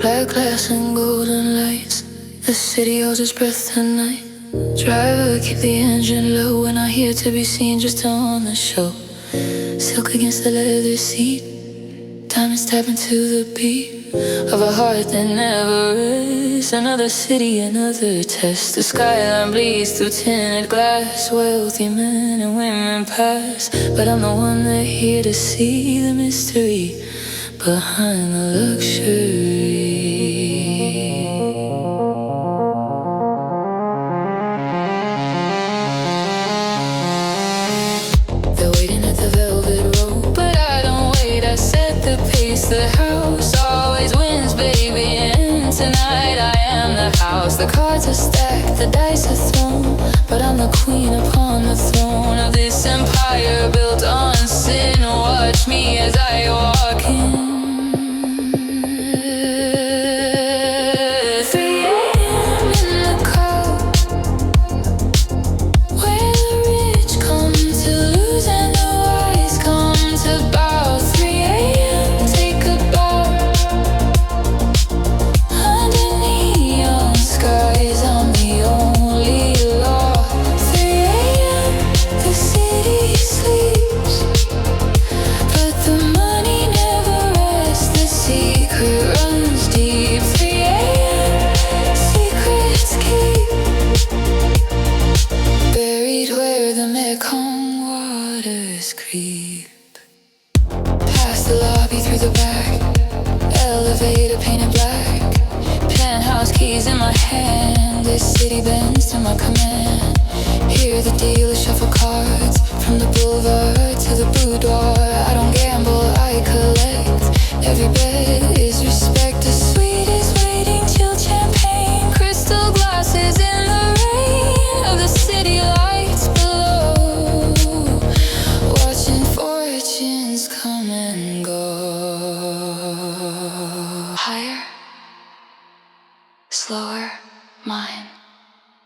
Black glass and golden lights. The city holds its breath tonight. Driver, keep the engine low. We're not here to be seen, just on the show. Silk against the leather seat. Diamonds tapping to the beat of a heart that never rests. Another city, another test. The skyline bleeds through tinted glass. Wealthy men and women pass, but I'm the one they're here to see. The mystery behind the luxury. They're waiting at the velvet rope, but I don't wait, I set the pace. The house always wins, baby, and tonight I am the house. The cards are stacked, the dice are thrown, but I'm the queen upon the throne of this empire built on sin. Watch me as I walk in.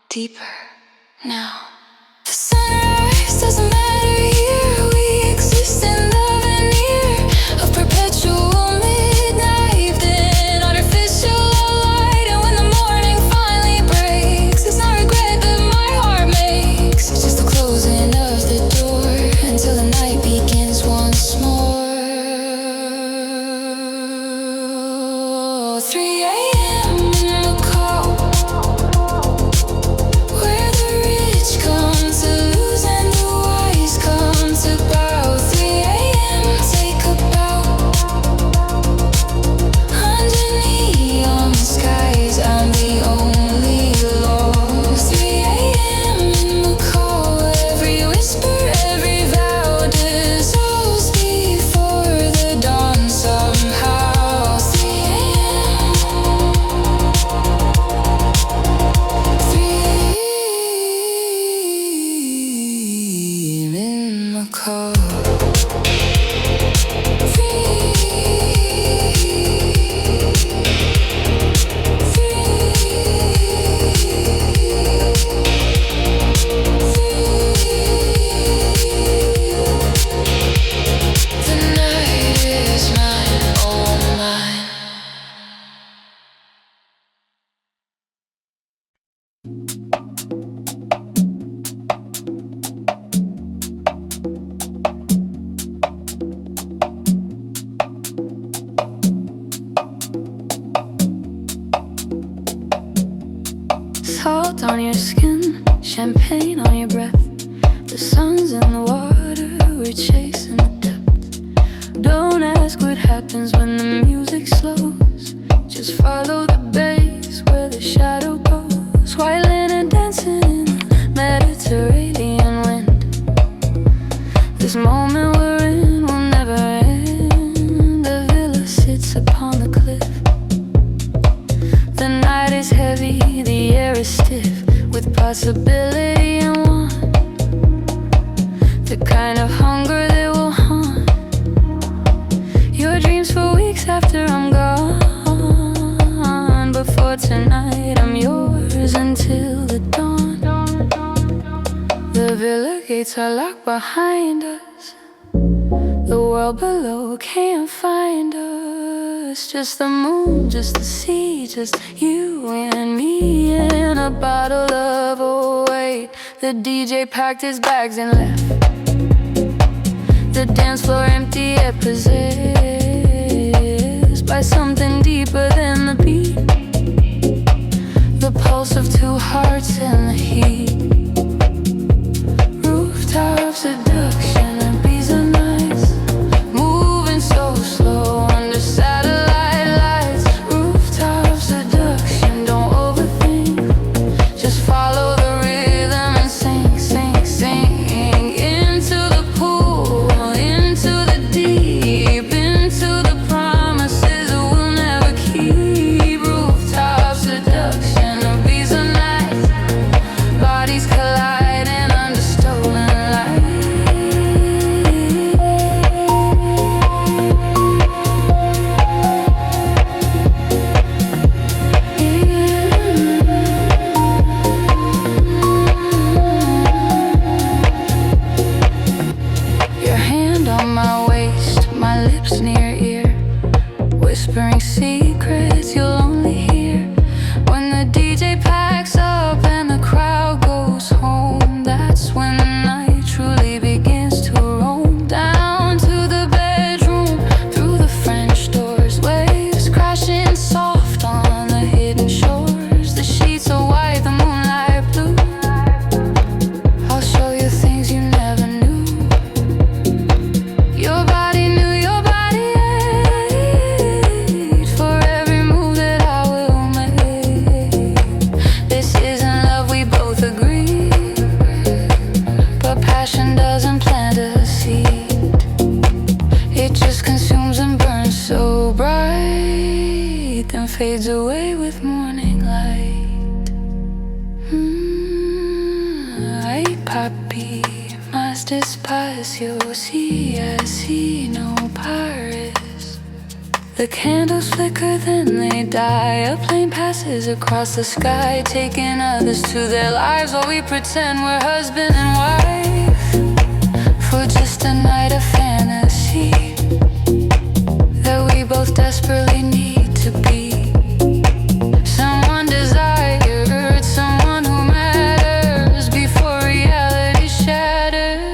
Deeper now. The sunrise doesn't matter here. We exist in the veneer of perpetual midnight, then artificial light. And when the morning finally breaks, it's not regret that my heart makes. It's just the closing of the door until the night begins once more. 3 a.m. in the cold. Salt on your skin, champagne on your breath. The sun's in the water, we're chasing the depth. Don't ask what happens when the music slows. Just follow the bass where the shadow goes. Whiling and dancing in the Mediterranean wind. This moment we're in will never end. The villa sits upon the cliff. The night is heavy, the air is stiff with possibility and want. The kind of hunger that will haunt your dreams for weeks after I'm gone. But for tonight I'm yours until the dawn. The villa gates are locked behind us. The world below can't find us. us, just the moon, just the sea, just you and me in a bottle of, oh wait. The DJ packed his bags and left. The dance floor empty yet possessed by something deeper than the beat, the pulse of two hearts in the heat. Rooftop seduction and bees and nights, moving so slow under satellite lights. Rooftop seduction, don't overthink, just follow the rhythm and sing, sing, sing. Into the pool, into the deep, into the promises we'll never keep. Rooftop seduction and bees and nights, bodies colliding under stolen light. Your hand on my waist, my lips near ear, whispering secrets you'll only hear when the DJ packs up and the crowd goes home. That's when the night truly begins to roam. Down to the bedroom, through the French doors, waves crashing soft on the hidden shores. The sheets are white, the moonlight blue. I'll show you things you never knew. Your body knew your body ate for every move that I will make. This isn't love, we both agree, but passion doesn't plant a seed. It just consumes and burns so bright, then fades away with morning light. Ay, papi, más despacio, si así no pares. The candles flicker, then they die. A plane passes across the sky, taking others to their lives while we pretend we're husband and wife for just a night of fantasy that we both desperately need to be. Someone desired, someone who matters before reality shatters.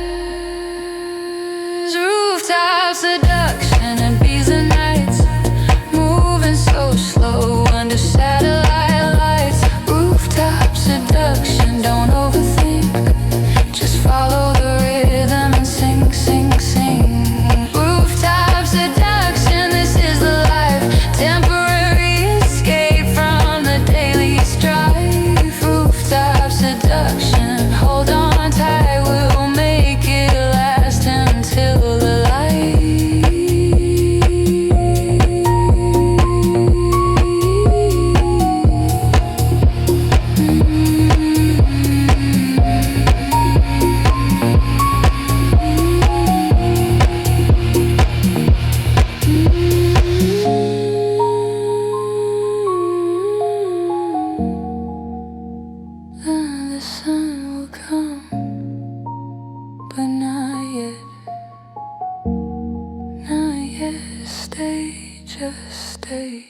Rooftop seduction and bees and nights, moving so slow under satellite lights. Rooftop seduction, don't overthink, just follow the rhythm and sing, sing, sing. Rooftop seduction, this is the life, temporary escape from the daily strife. Rooftop seduction, hold on tight, we'll make it last until the light. The sun will come, but not yet, not yet. Stay, just stay.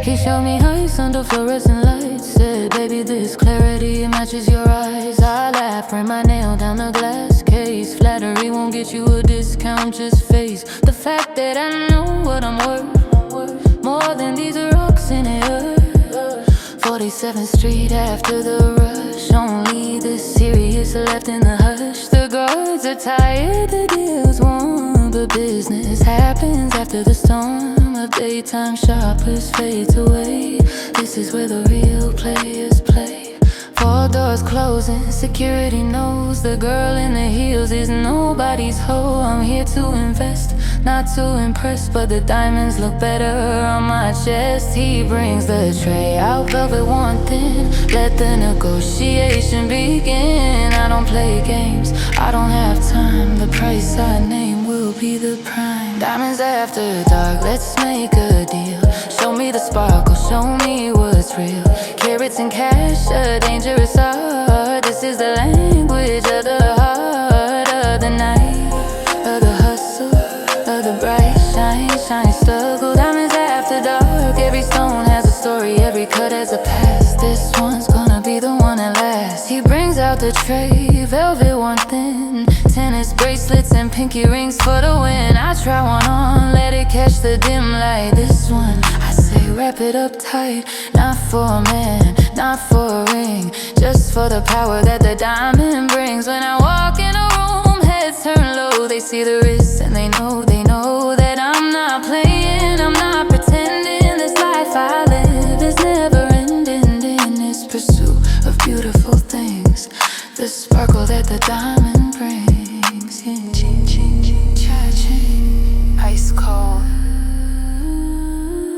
He showed me how you under fluorescent lights. Said, baby, this clarity matches your eyes. I laughed, ran my nail down the glass case. Flattery won't get you a discount, just face the fact that I know what I'm worth, more than these rocks in the earth. 47th Street after the rush, only the serious left in the hush. The guards are tired, the deal's won, but business happens after the storm. The daytime shoppers fade away. This is where the real players play. 4 doors closing, security knows the girl in the heels is nobody's hoe. I'm here to invest, Not too impressed, but the diamonds look better on my chest. He brings the tray out, velvet one thin. Let the negotiation begin. I don't play games, I don't have time. The price I name will be the prime. Diamonds after dark, let's make a deal. Show me the sparkle, show me what's real. Carrots and cash, a dangerous art. This is the language of the heart of the night, of the hustle, of the bright shine, shiny struggle. Diamonds after dark, every stone has a story, every cut has a past. This one's gonna be the one that lasts. He brings out the tray, velvet one thin. Tennis bracelets and pinky rings for the win. I try one on, let it catch the dim light. This one, I say wrap it up tight. Not for a man, not for a ring, just for the power that the diamond brings. When I walk in a room, heads turn low. They see the wrist and they know that I'm not playing, I'm not pretending. This life I live is never ending in this pursuit of beautiful things. The sparkle that the diamond brings. Ice cold,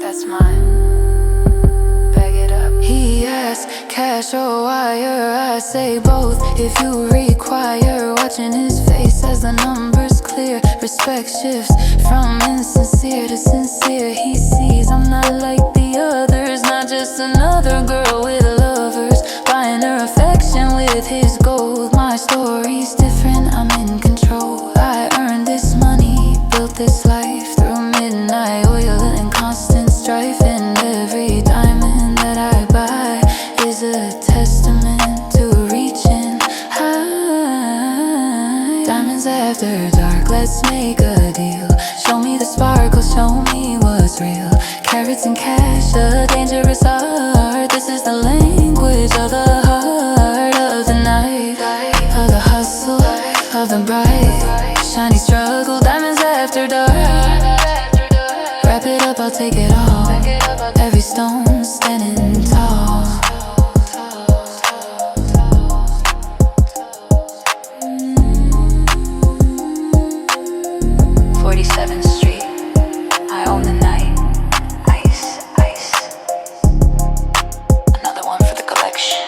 that's mine. Bag it up. He asks, cash or wire? I say both if you require. Watching his face as the numbers clear. Respect shifts from insincere to sincere. He sees I'm not like the others, not just another girl with lovers. Buying her affection with his gold. My story's different, I'm in control. I earned this money, built this life through midnight oil and constant strife. And every diamond that I buy is a testament to reaching high. Diamonds after dark, let's make a deal. Show me the sparkle, show me what's real. Carrots and cash, a dangerous art. This is the language of the heart of the night, of the hustle, of the bright shiny struggle. Diamonds after dark. Wrap it up, I'll take it all. Every stone standing tall. 47th Street, I own the night. Ice, ice. Another one for the collection.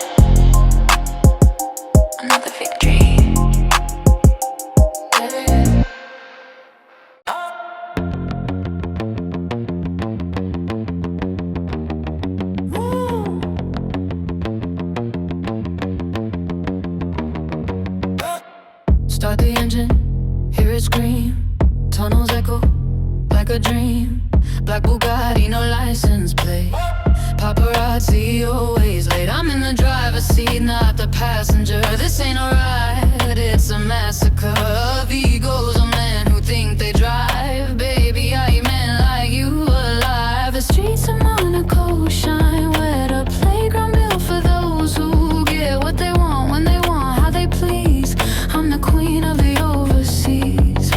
Another victory. Start the engine, hear it scream. Tunnels echo like a dream. Black Bugatti, no license plate. Paparazzi always late. I'm in the driver's seat, not the passenger. This ain't a ride, it's a massacre of egos. A men who think they drive. Baby, I ain't meant like you alive. The streets of Monaco shine wet. A playground built for those who get what they want, when they want, how they please. I'm the queen of the overseas.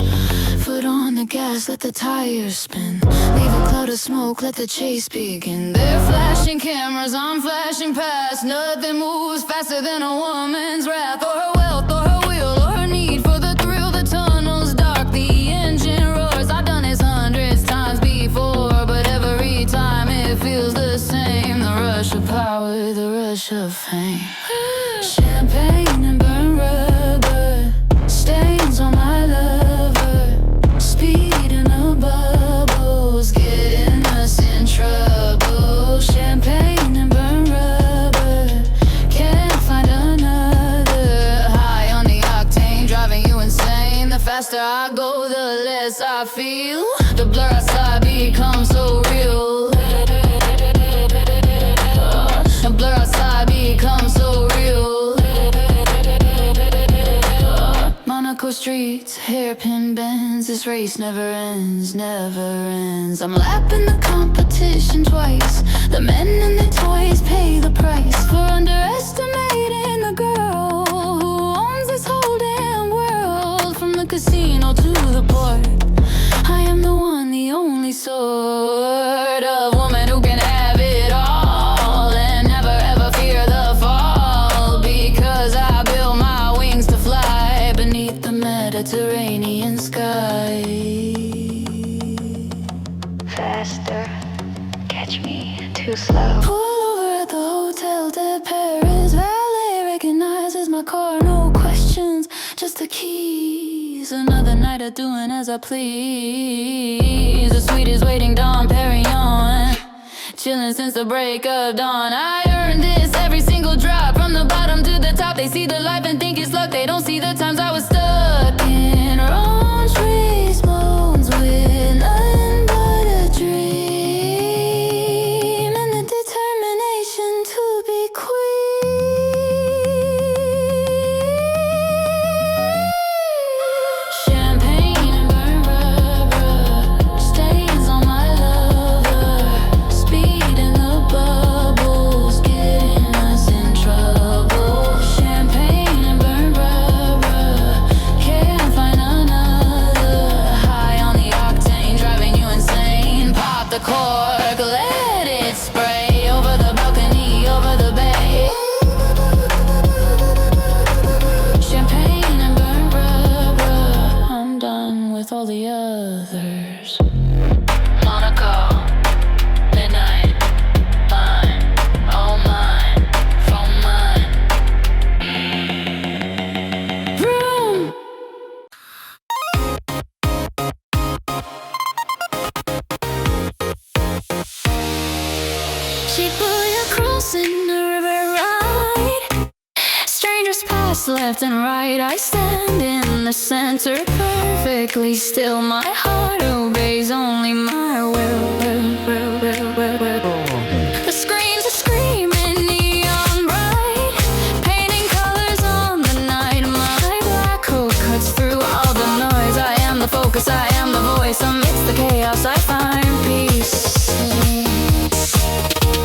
Foot on the gas, let the tires spin. Leave a cloud of smoke, let the chase begin. They're flashing cameras, I'm flashing past. Nothing moves faster than a woman's wrath. Or her wealth, or her will, or her need for the thrill. The tunnel's dark, the engine roars. I've done this hundreds times before, but every time it feels the same. The rush of power, the rush of fame. Champagne and burn rubber, stains on my lover. Speed in the bubbles, getting us in trouble. Champagne and burn rubber, can't find another. High on the octane, driving you insane. The faster I go, the less I feel. The blur outside becomes so real. The blur outside becomes so real. Monaco streets, hairpin bends. This race never ends, never ends. I'm lapping the competition twice. The men and the toys pay the price for underestimating the girl who owns this whole damn world. From the casino to the port, I am the one, the only sort of woman who can have it all and never ever fear the fall. Because I built my wings to fly beneath the Mediterranean sky. Pull over at the hotel de Paris. Valet recognizes my car, no questions, just the keys. Another night of doing as I please. The suite is waiting, Dom Perignon. Chillin' since the break of dawn. I earned this every single drop, from the bottom to the top. They see the life and think it's luck. They don't see the times I was stuck in wrong trees, moans with nothing but a dream, and the determination to be queen. Champagne and burn rubber, stains on my lover, speed in the bubbles, getting us in trouble. Champagne and burn rubber, can't find another. High on the octane, driving you insane. Pop the cork, let it spray over the balcony, over the bay. Champagne and burn rubber, I'm done with all the others. Monaco, midnight, mine, all mine, from mine. Vroom. Shibuya crossing the river ride. Strangers pass left and right. I stand in the center, perfectly still. My heart obeys only my will. The screams are screaming neon bright, painting colors on the night. My black coat cuts through all the noise. I am the focus, I am the voice. Amidst the chaos I find peace.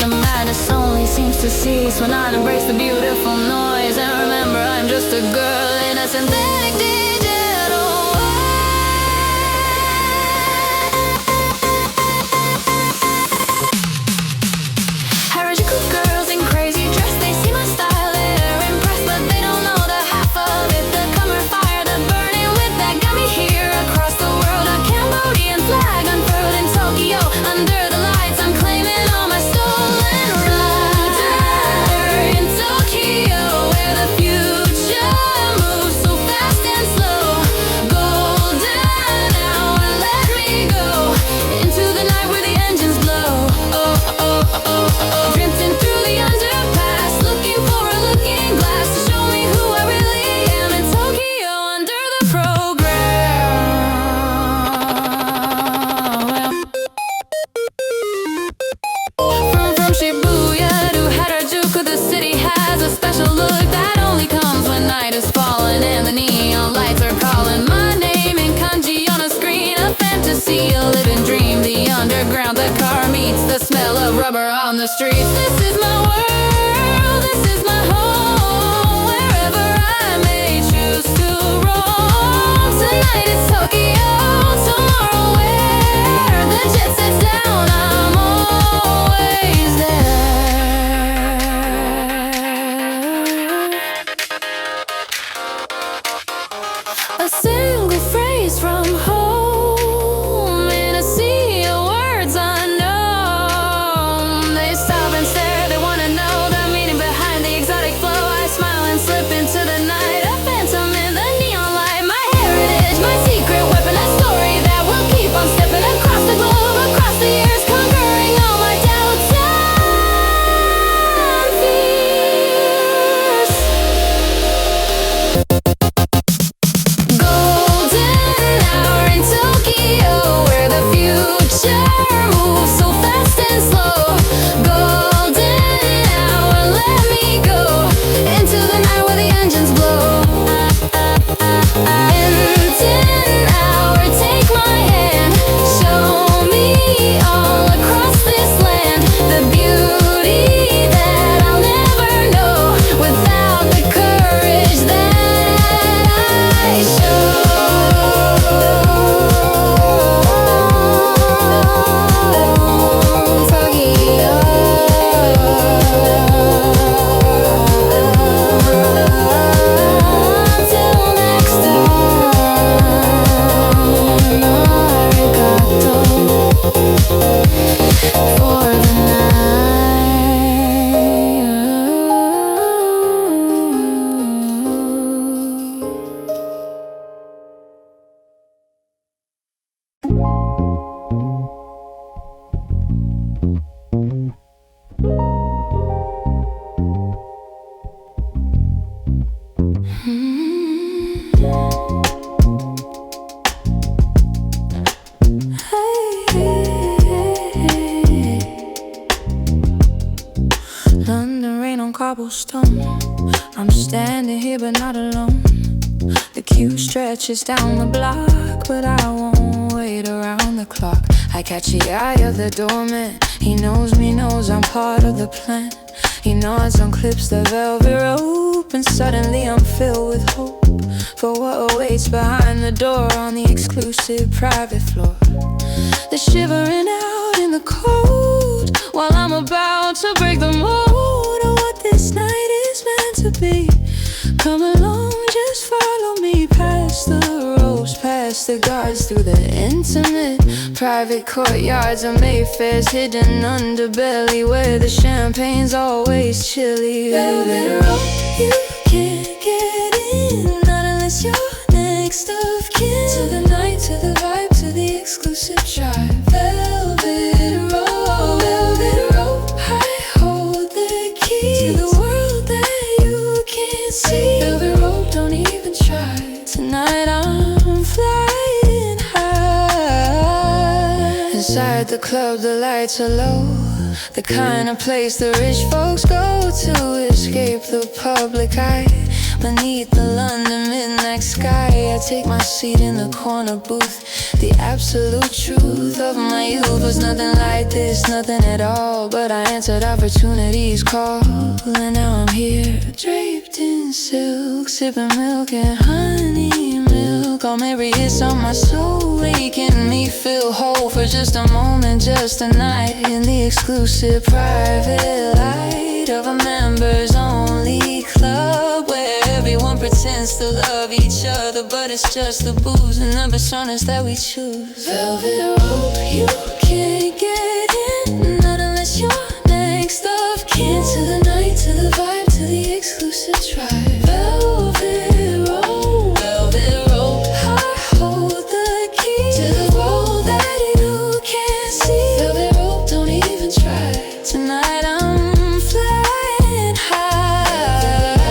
The madness only seems to cease when I embrace the beautiful noise. And remember, I'm just a girl in a synthetic digital Harajuku girls in crazy dress, they see my style, they're impressed, but they don't know the half of it. The comer fire, the burning wit that got me here across the world. A Cambodian flag unfurled in Tokyo. Under the lights, I'm claiming all my stolen rights. In Tokyo, where the future moves so fast and slow. Golden hour, let me go into the night where the engines blow. Drifting through the underpass, looking for a looking glass to show me who I really am in Tokyo under the program. From Shibuya to Harajuku, the city has a special look that only comes when night is falling and the neon lights are calling my name in kanji on a screen. A fantasy, a living dream. The underground, the car meets the smell of rubber on the streets. This is my world, this is my home. Wherever I may choose to roam. Tonight it's Tokyo, tomorrow where the jet sets down, I'm always there. A single phrase from home in a sea of words unknown. They stop and stare, they wanna know London rain on cobblestone. I'm standing here but not alone. The queue stretches down the block, but I won't wait around the clock. I catch the eye of the doorman. He knows me, knows I'm part of the plan. He nods, unclips the velvet rope, and suddenly I'm filled with hope for what awaits behind the door on the exclusive private floor. They're shivering out in the cold while I'm about to break the mold of what this night is meant to be. Come along, just follow me past the ropes, past the guards, through the intimate private courtyards of Mayfair's hidden underbelly, where the champagne's always chilly. Velvet rope, you can't get in, not unless you're next of kin to the night, to the vibe, to the exclusive drive. Velvet rope, I hold the key to the world that you can't see. Velvet rope, don't even try. Tonight I'm flying high. Inside the club the lights are low, the kind of place the rich folks go to escape the public eye. Beneath the London midnight sky, I take my seat in the corner booth. The absolute truth of my youth was nothing like this, nothing at all. But I answered opportunity's call, and now I'm here, draped in silk, sipping milk and honey milk. All Marriott's on my soul, making me feel whole for just a moment, just a night in the exclusive private light of a members only club, where everyone pretends to love each other, but it's just the booze and the personas that we choose. Velvet rope, you can't get in, not unless you're next of kin to the night, to the vibe, to the exclusive tribe. Velvet rope, I hold the key to the world that you can't see. Velvet rope, don't even try. Tonight I'm flying high,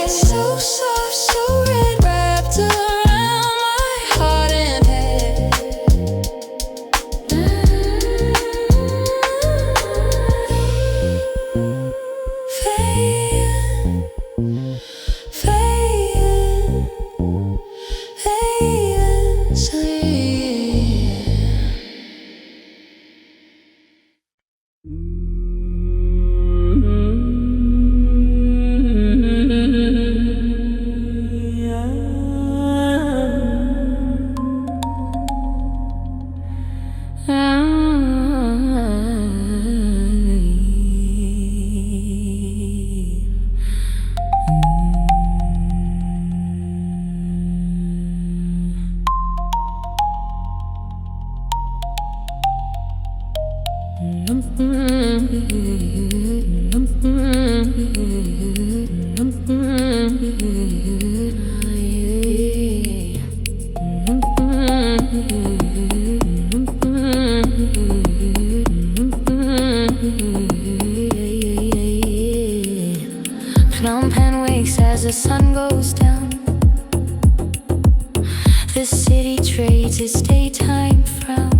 so soft, so red, wrapped around my heart and head. Fading, sleep. Phnom Penh wakes as the sun goes down. The city trades its daytime frown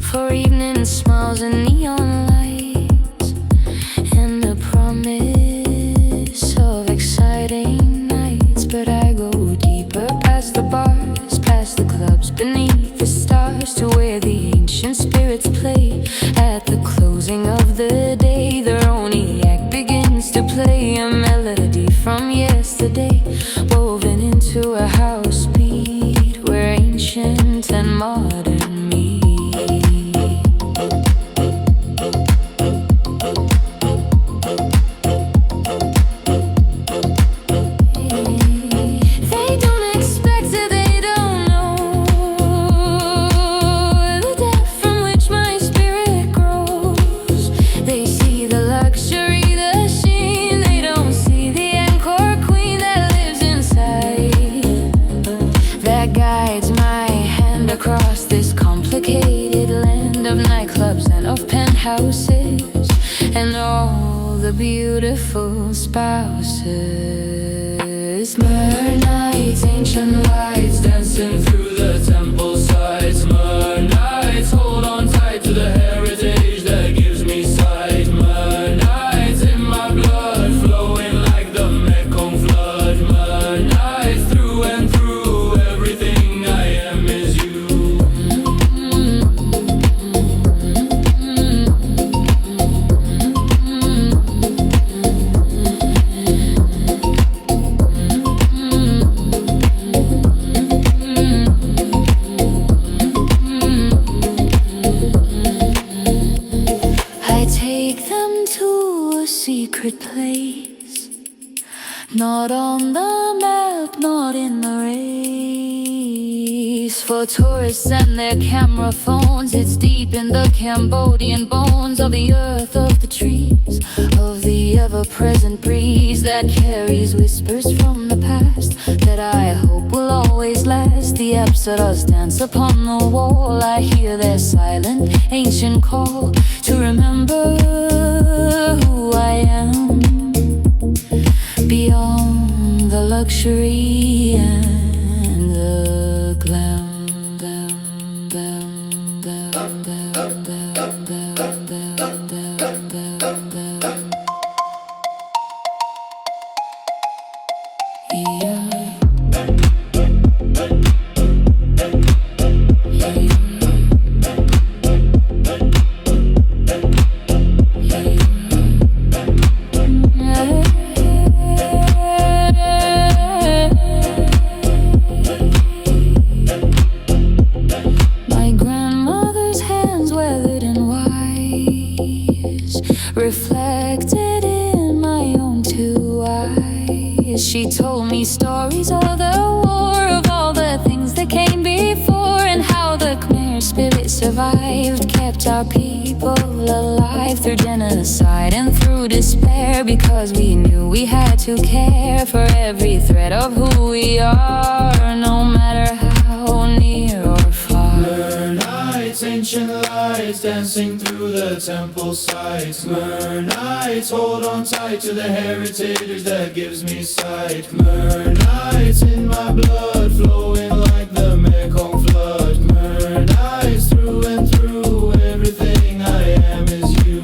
for evening smiles and neon lights, and the promise of exciting nights. But I go deeper, past the bars, past the clubs, beneath the stars, to where the ancient spirits play. At the closing of the day, the Roniac begins to play a melody from yesterday, woven into a house beat where ancient and modern meet. They don't expect it, they don't know the depth from which my spirit grows. They see the luxury, the sheen, they don't see the anchor queen that lives inside, that guides my hand across this complicated land of nightclubs and of penthouses, and all the beautiful spouses. Mer nights, ancient lights, dancing through the temple sides. Mer nights, hold on tight to the heritage that gives me sight. Mer secret place, not on the map, not in the race. For tourists and their camera phones, it's deep in the Cambodian bones of the earth, of the trees, of the ever-present breeze that carries whispers from the past that I hope will always last. The Apsaras dance upon the wall. I hear their silent, ancient call to remember who I am, beyond the luxury and the glam. Reflected in my own two eyes, she told me stories of the war, of all the things that came before, and how the Khmer spirit survived, kept our people alive through genocide and through despair, because we knew we had to care for every thread of who we are, no matter how near or far. Ancient lights dancing through the temple sights. Nights, hold on tight to the heritage that gives me sight. Nights in my blood, flowing like the Mekong flood. Nights through and through, everything I am is you.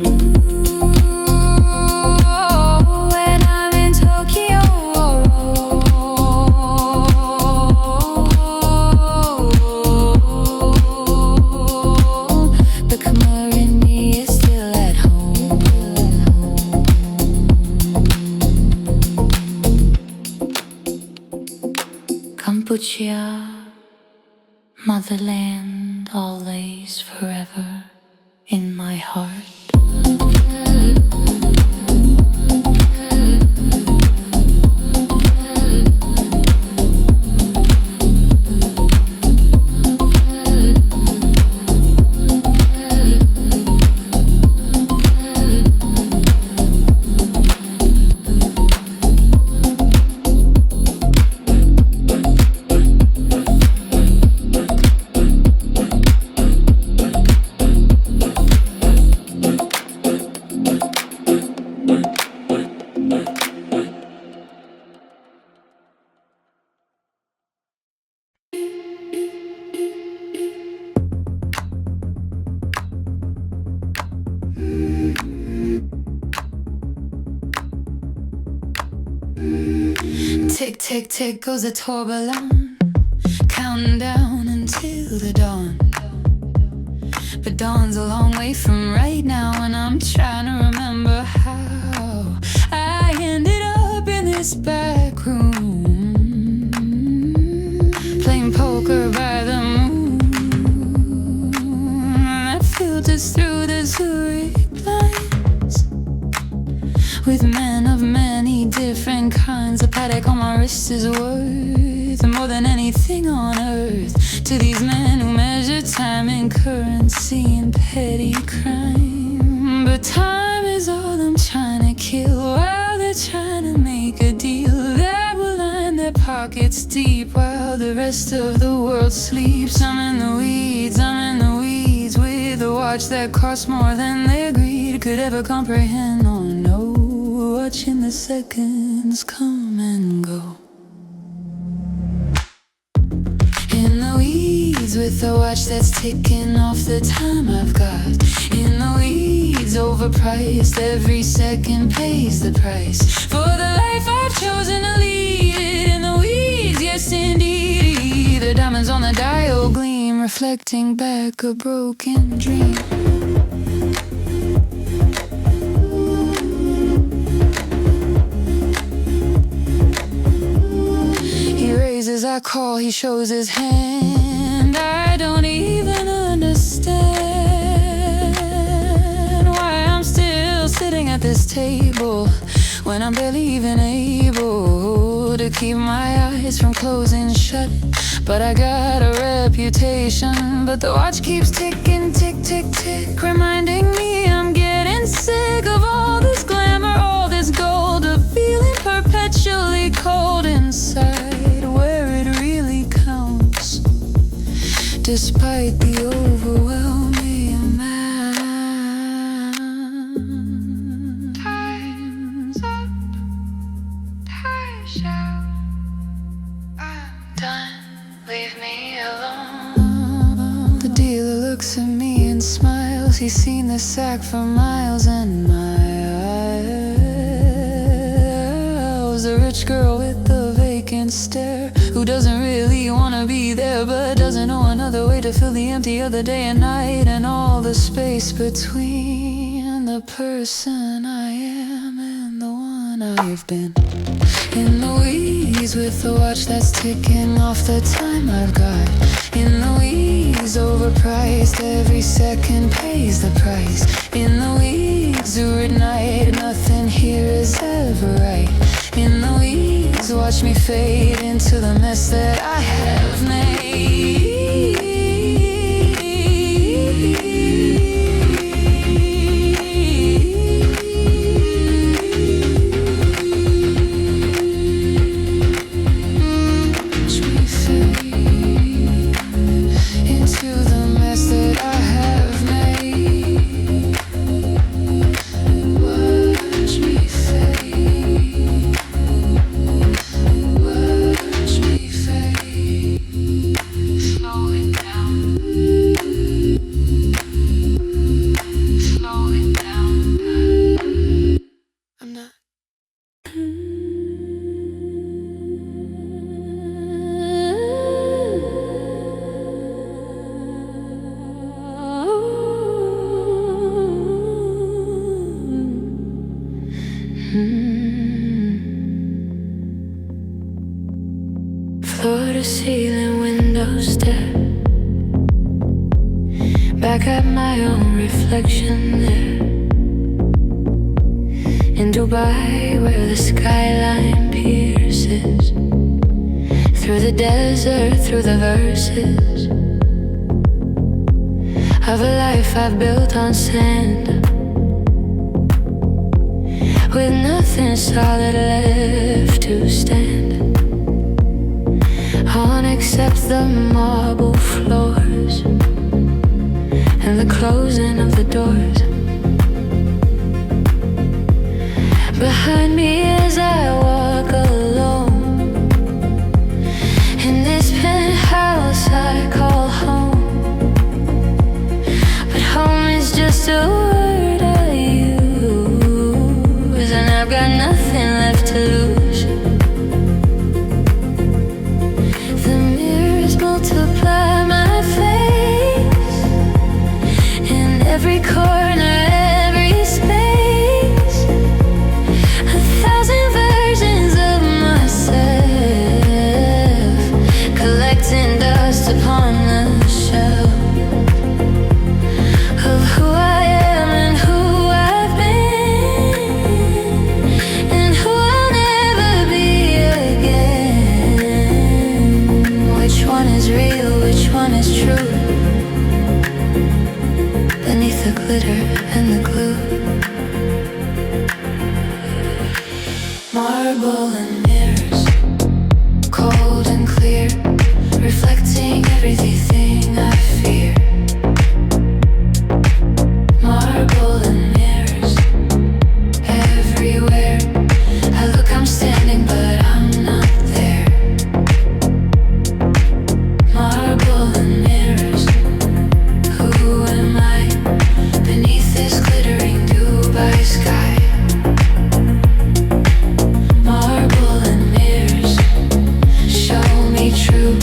When I'm in Tokyo, Kampuchea, motherland, always, forever in my heart. Tick, tick, tick goes the tour balloon, counting down until the dawn. But dawn's a long way from right now, and I'm trying to remember how I ended up in this back room, playing poker by the moon. That filters through the Zurich blinds, with men of many different kinds. A Patek on my wrist is worth more than anything on earth to these men who measure time in currency and petty crime. But time is all I'm trying to kill, while they're trying to make a deal that will line their pockets deep, while the rest of the world sleeps. I'm in the weeds, with a watch that costs more than their greed could ever comprehend or know, watching the seconds come and go. In the weeds, with a watch that's ticking off the time I've got. In the weeds, overpriced, every second pays the price for the life I've chosen to lead. In the weeds, yes indeed, the diamonds on the dial gleam, reflecting back a broken dream. As I call, he shows his hand. I don't even understand why I'm still sitting at the this table when I'm barely even able to keep my eyes from closing shut. But I got a reputation, but the watch keeps ticking, tick, tick, tick, reminding me I'm getting sick of all this glamour, all this gold, of feeling perpetually cold inside where it really counts, despite the overwhelming amount. Time's up, time's out, I'm done, leave me alone. The dealer looks at me and smiles. He's seen this sack for miles and miles. A rich girl with a vacant stare, who doesn't really wanna be there, but doesn't know another way to fill the empty of the day and night, and all the space between the person I am and the one I've been. In the weeds with the watch that's ticking off the time I've got. In the weeds, overpriced, every second pays the price. In the weeds, or at night, nothing here is ever right. In the weeds, watch me fade into the mess that I have made. Floor to ceiling, window stare, back at my own reflection there. In Dubai, where the skyline pierces through the desert, through the verses of a life I've built on sand, with nothing solid left to stand on except the marble floors and the closing of the doors behind me as I walk alone in this penthouse I call home. But home is just a word I use, and I've got nothing left to lose. Multiply my face in every corner, every space, 1,000 versions of myself, collecting dust upon the shelf of who I am and who I've been and who I'll never be again. Which one is real, which one is true? Beneath the glitter and the glue, marble and mirrors, cold and clear, reflecting everything I fear. Marble and mirrors, everywhere I look I'm standing but I'm not there. Marble and mirrors, who am I beneath this glittering Dubai sky? Marble and mirrors, show me true,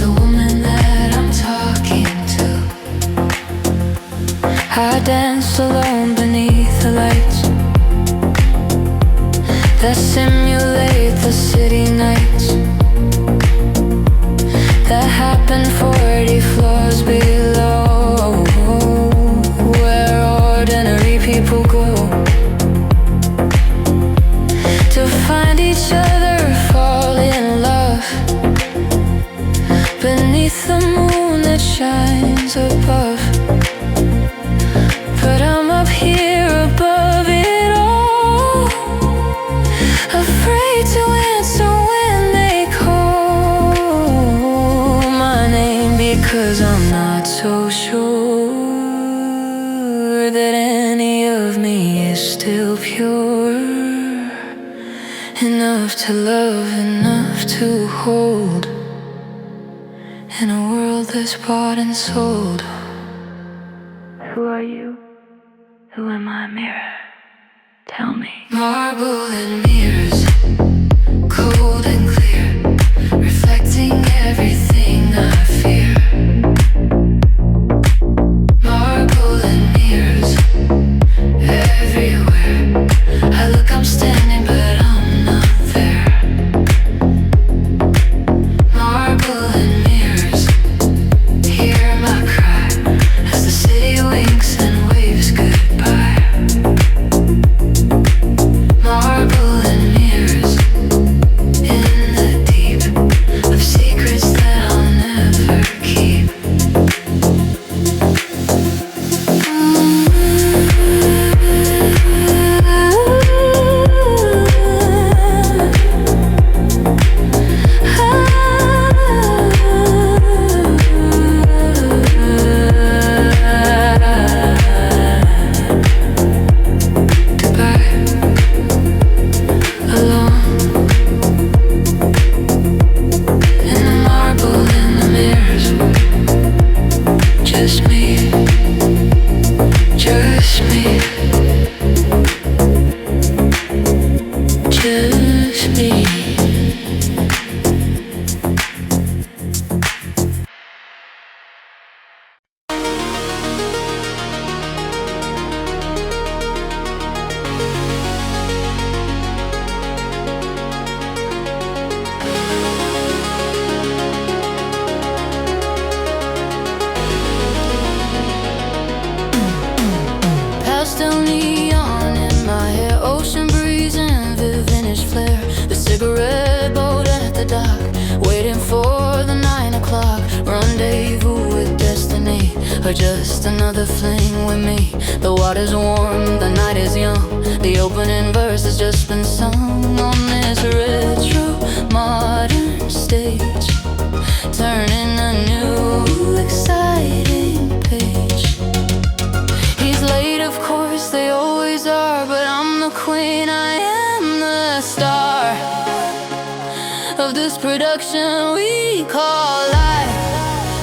the woman that I'm talking to. I dance alone beneath the lights that simulate the city nights that happen 40 floors below, where ordinary people go shines above, but I'm up here above it all, afraid to answer when they call my name, because I'm not so sure that any of me is still pure enough to love, enough to hold, in a world that's bought and sold. Who are you? Who am I, mirror? Tell me. Marble and mirrors, cold and clear, reflecting everything I fear. Marble and mirrors, everywhere I look, I'm standing, but I'm not there. Marble and mirrors, hear my cry as the city winks and waves goodbye. Marble and mirrors, in the deep of secrets that I'll never keep. Just me, just me, just me. Pastel neon in my hair, ocean breeze and vivid vintage flare. The cigarette boat at the dock, waiting for the 9 o'clock rendezvous with destiny, or just another fling with me. The water's warm, the night is young, the opening verse has just been sung on this retro modern stage, turning a new exciting page. He's late, of course, they always are, but I'm the queen, I am the star of this production we call life,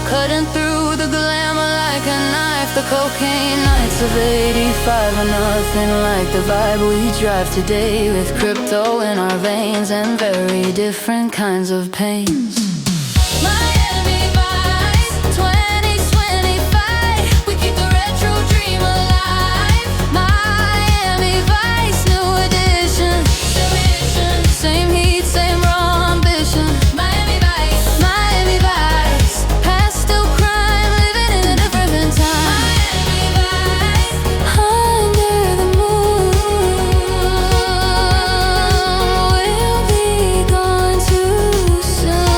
cutting through the glamour like a knife. The cocaine nights of '85 are nothing like the vibe we drive today, with crypto in our veins and very different kinds of pains. Miami Vice 2025, we keep the retro dream alive. Miami Vice, new edition, same heat, same raw ambition. Miami Vice, Miami Vice, pastel crime, living in a different time. Miami Vice, under the moon, we'll be gone too soon.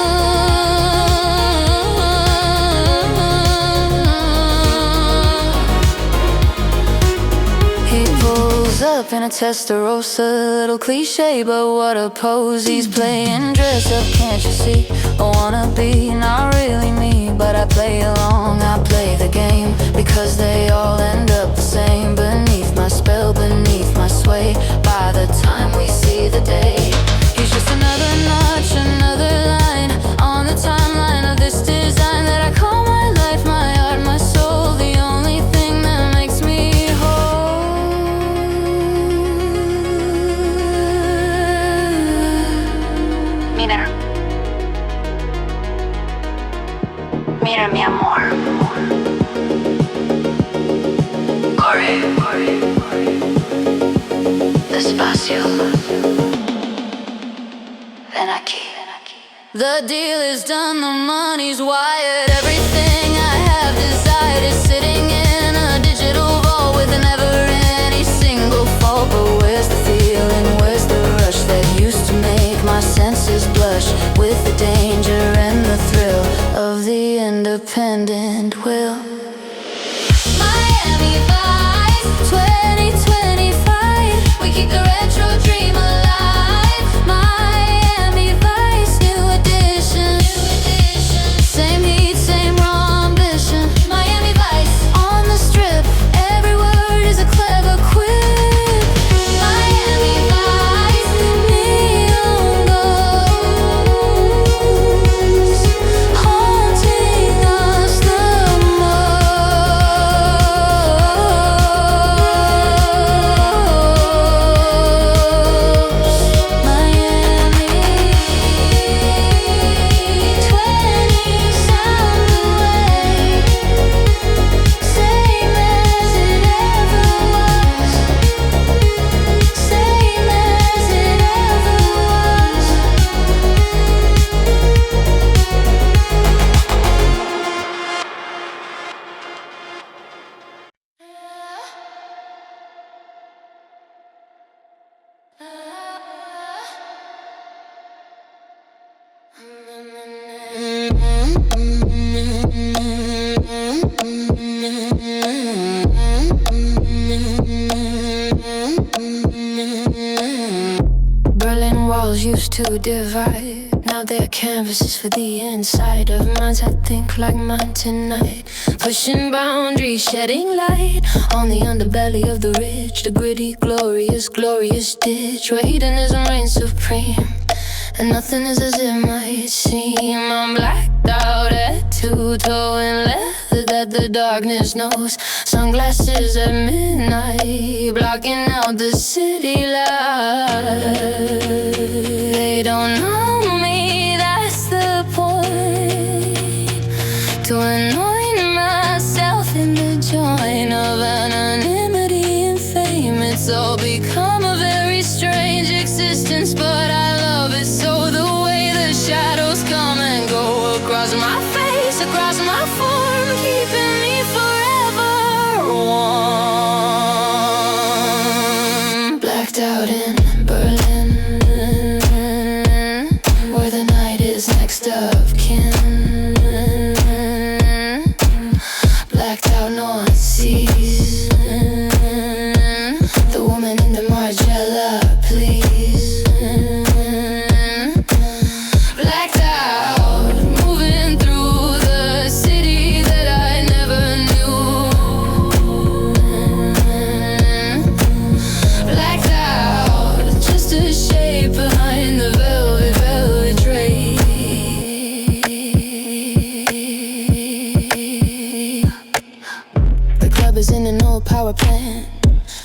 He pulls up in a Testarossa, little cliche, but what a pose. He's playing dress up, can't you see? I wanna be not really me, but I play along, I play the game, because they all end up the same, beneath my spell, beneath my sway. By the time we see the day, he's just another notch, another line on the timeline of this design that I call my life, my art, my soul, the only thing that makes me whole. Mira, mira mi amor, corre, despacio, ven aquí. The deal is done, the money's wired, everything I have desired is sitting in a digital vault with never any single fault. But where's the feeling, where's the rush that used to make my senses blush with the danger and the thrill of the independent Berlin walls used to divide. Now they're canvases for the inside of minds that think like mine tonight. Pushing boundaries, shedding light on the underbelly of the rich. The gritty, glorious, glorious ditch where hedonism reigns supreme. And nothing is as it might seem. I'm blacked out at two-toe and leather that the darkness knows. Sunglasses at midnight, blocking out the city light. They don't know me, that's the point. To anoint myself in the joint of anonymity and fame. It's all become a very strange existence, but I love it so. The way the shadows come and go across my face, across my form, keeping me forever warm. Blacked out in Berlin, where the night is next of kin. Blacked out, no one sees the woman in the Margiela, please. Blacked out, moving through the city that I never knew. Blacked out, just a shape behind the velvet, velvet drape. The club is in an old power plant.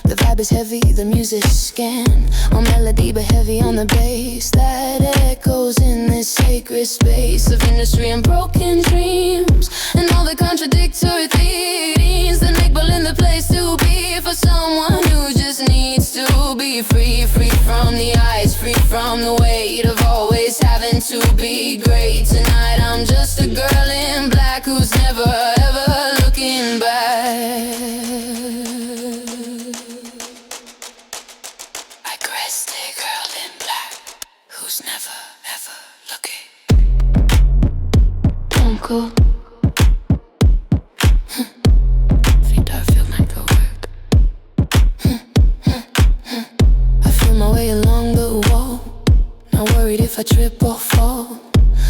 The vibe is heavy, the music's scant. On melody but heavy on the bass that echoes in this sacred space of industry and broken dreams. And all the contradictory theories that make Berlin the place to be for someone who just needs to be free. Free from the ice, free from the weight of always having to be great. Tonight I'm just a girl in black who's never ever looking back. Who's never ever looking. Uncle. Feet I feel like a work. I feel my way along the wall. Not worried if I trip or fall,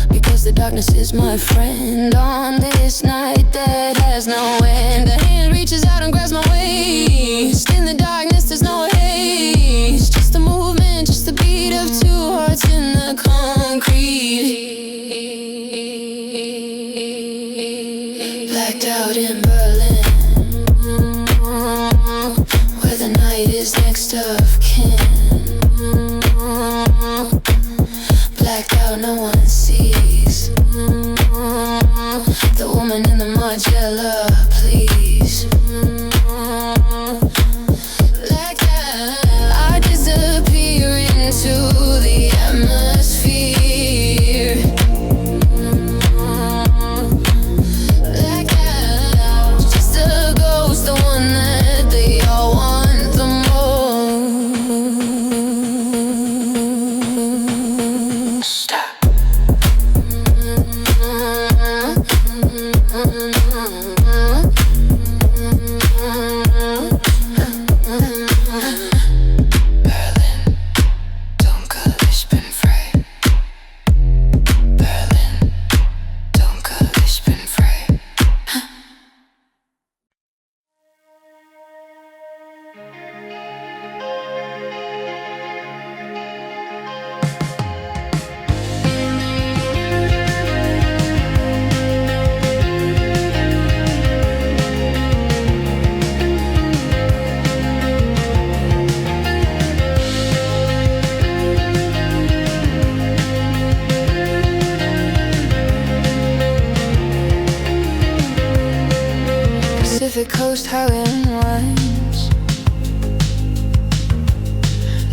because the darkness is my friend on this night that has no end. The hand reaches out and grabs my waist. In the darkness there's no haste, just a movement, just the beat of two hearts in the concrete. Blacked out in Berlin, where the night is next of kin. Blacked out, no one sees the woman in the Margiela, please. Blacked out, I disappear into the atmosphere. Blacked out, just a ghost, the one that they all want the most. Stop. Pacific Coast highway unwinds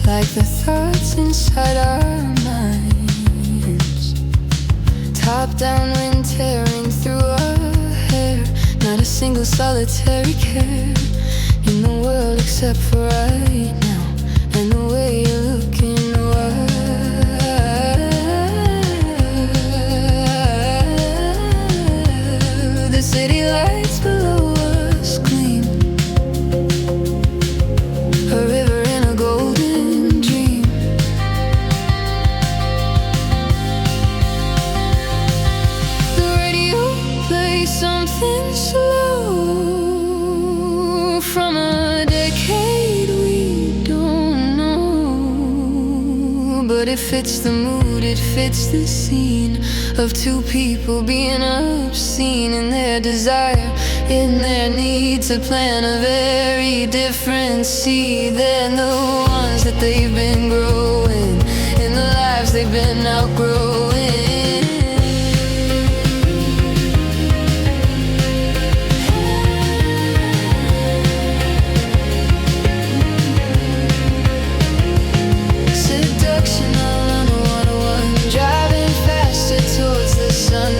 like the thoughts inside our minds. Top down wind tearing through our hair. Not a single solitary care in the world except for right now and the way you look in the world. but it fits the mood, it fits the scene of two people being obscene in their desire, in their need to plant a very different seed than the ones that they've been growing, in the lives they've been outgrowing.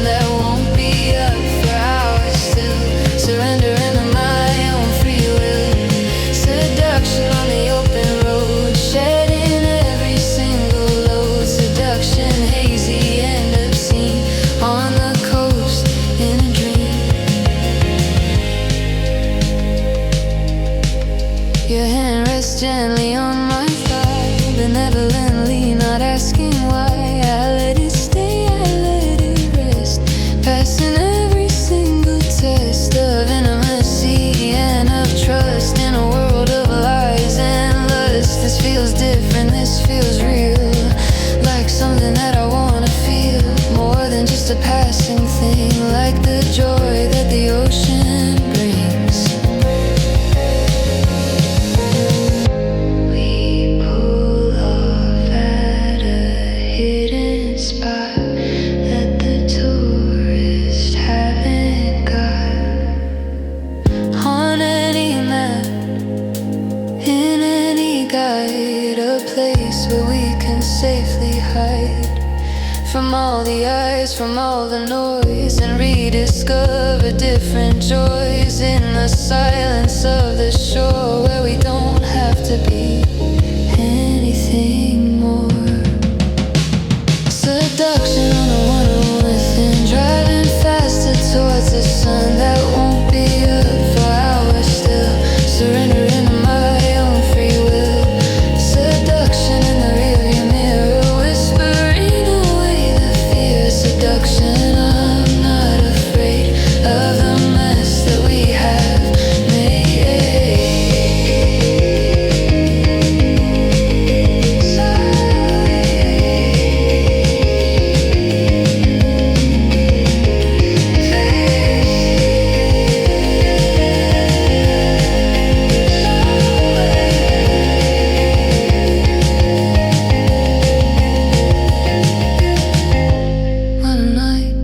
That won't be up for hours still. Surrendering to my own free will. Seduction on the open road, shedding every single load. Seduction hazy and obscene on the coast in a dream. Your hand rests gently on my thigh, benevolently, not asking why. I let it stay, I let it rest, passing every single test of intimacy and of trust in a world of lies and lust. This feels different, this feels real, like something that I wanna feel, more than just a passing thing, like the joy that the ocean brings. We pull off at a hidden spot that the tourists haven't got. On any map, in any guide, a place where we can safely hide from all the eyes, from all the noise, and rediscover different joys in the silence of the shore, where we don't have to be anything more. Seduction on a 101 within, driving faster towards the sun that won't be up for hours still. Surrendering to my own free will. Seduction in the rearview mirror, whispering away the fear. Seduction, I'm not afraid of the mess that we have made. What a night,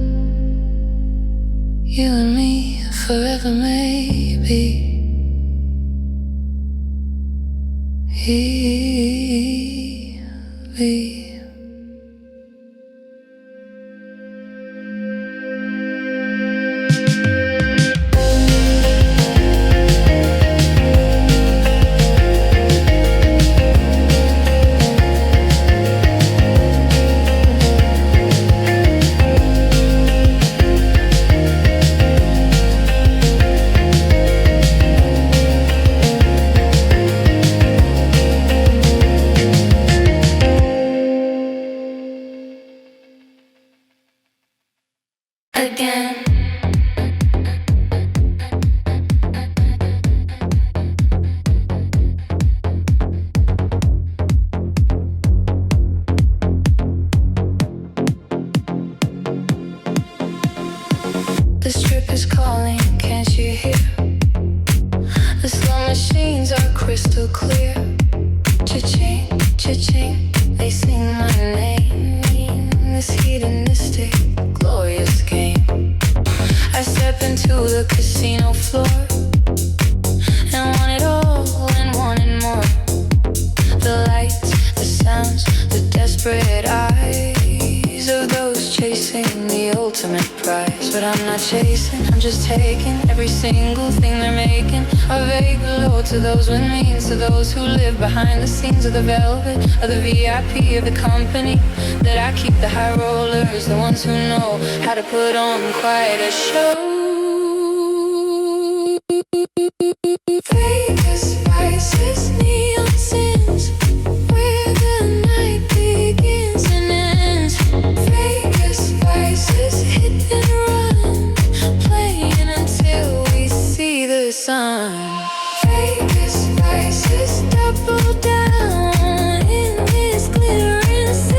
you and me, forever maybe. We again. This trip is calling, can't you hear? The slow machines are crystal clear. Cha-ching, cha-ching, they sing my name. This hedonistic, glorious game. I step into the casino floor and want it all and wanted more. The lights, the sounds, the desperate eyes of those chasing the ultimate prize. But I'm not chasing, I'm just taking every single thing they're making. A vague hello to those with means, to those who live behind the scenes of the velvet, of the VIP of the company. That I keep the high rollers, the ones who know how to put on quite a show. Vegas vices, neon sins, where the night begins and ends. Vegas vices, hit and run, playing until we see the sun. Vegas vices, double down in this glittering city.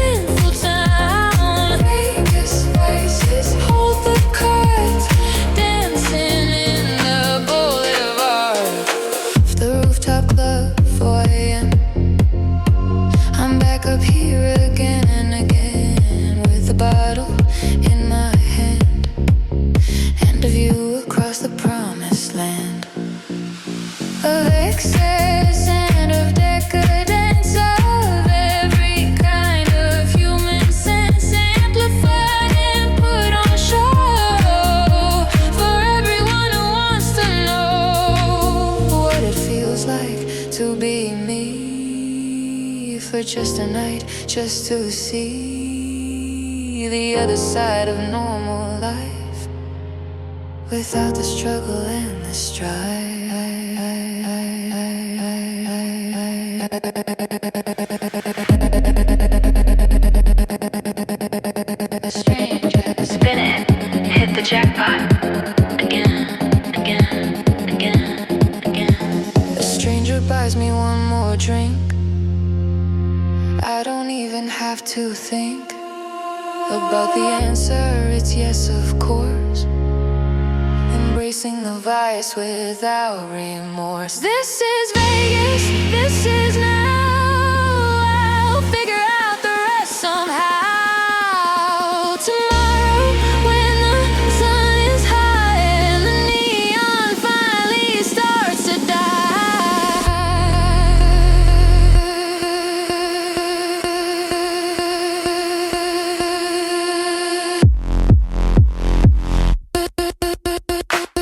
leave for just a night, just to see the other side of normal life, without the struggle and the strife. Stranger, spin it, hit the jackpot. Again, again, again, again. A stranger buys me one more drink. I don't even have to think about the answer, it's yes, of course. Embracing the vice without remorse. This is Vegas, this is now. I'll figure out the rest somehow. Tomorrow, when the sun is high and the neon finally starts to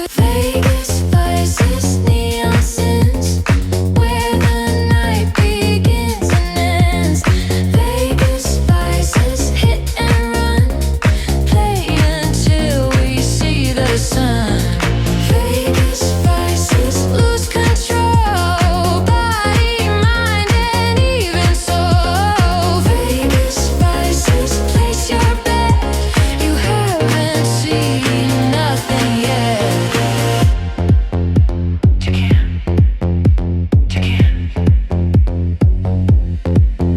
Vegas vices, neon sins, where the night begins and ends. Vegas vices, hit and run, play until we see the sun. Vegas vices, lose control, body, mind, and even soul. Vegas vices, place your bet, you haven't seen nothing yet.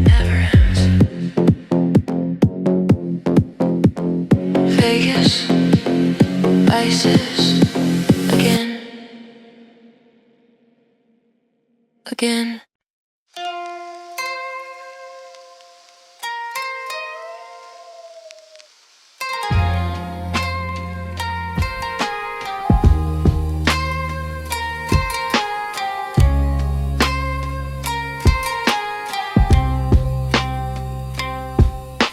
Never ends. Vegas vices again, again.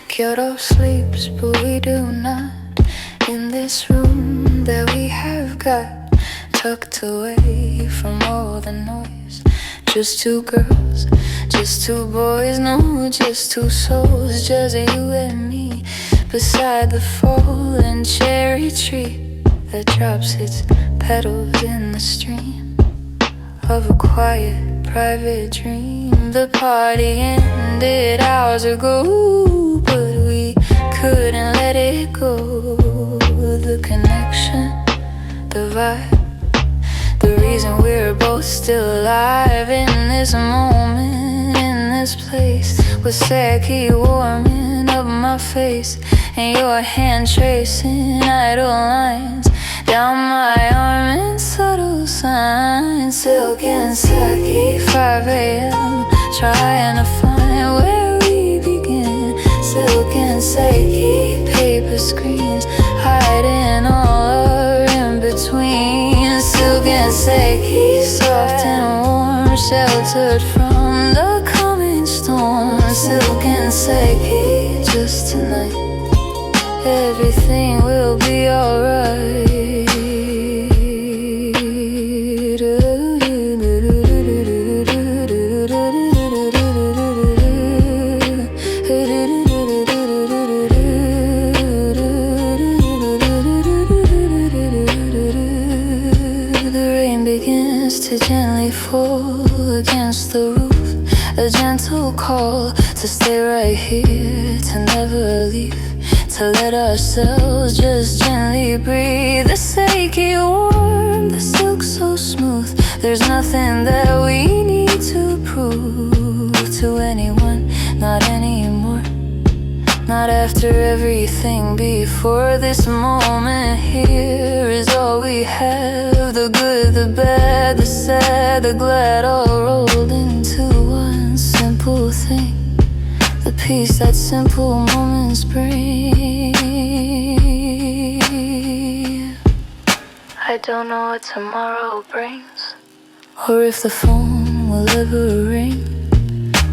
Kyoto sleeps, but we do not. In this room that we have got, tucked away from all the noise. Just two girls, just two boys, no, just two souls, just you and me, beside the fallen cherry tree that drops its petals in the stream of a quiet, private dream. The party ended hours ago, but we couldn't let it go. The connection, the vibe, the reason we're both still alive in this moment, in this place, with Seki warming up my face and your hand tracing idle lines down my arm in subtle signs. Silk and Seki, 5 a.m. trying to find where we begin. Silk and Seki, paper screens hiding all our in between. Silk and Seki, soft and warm, sheltered from the coming storm. Silk and Seki, just tonight, everything will be alright. To gently fall against the roof, a gentle call to stay right here, to never leave, to let ourselves just gently breathe. The Seki warm, the silk so smooth, there's nothing that we need to prove to anyone, not anymore. Not after everything before. This moment here is all we have. The good, the bad, the sad, the glad, all rolled into one simple thing. The peace that simple moments bring. I don't know what tomorrow brings, or if the phone will ever ring,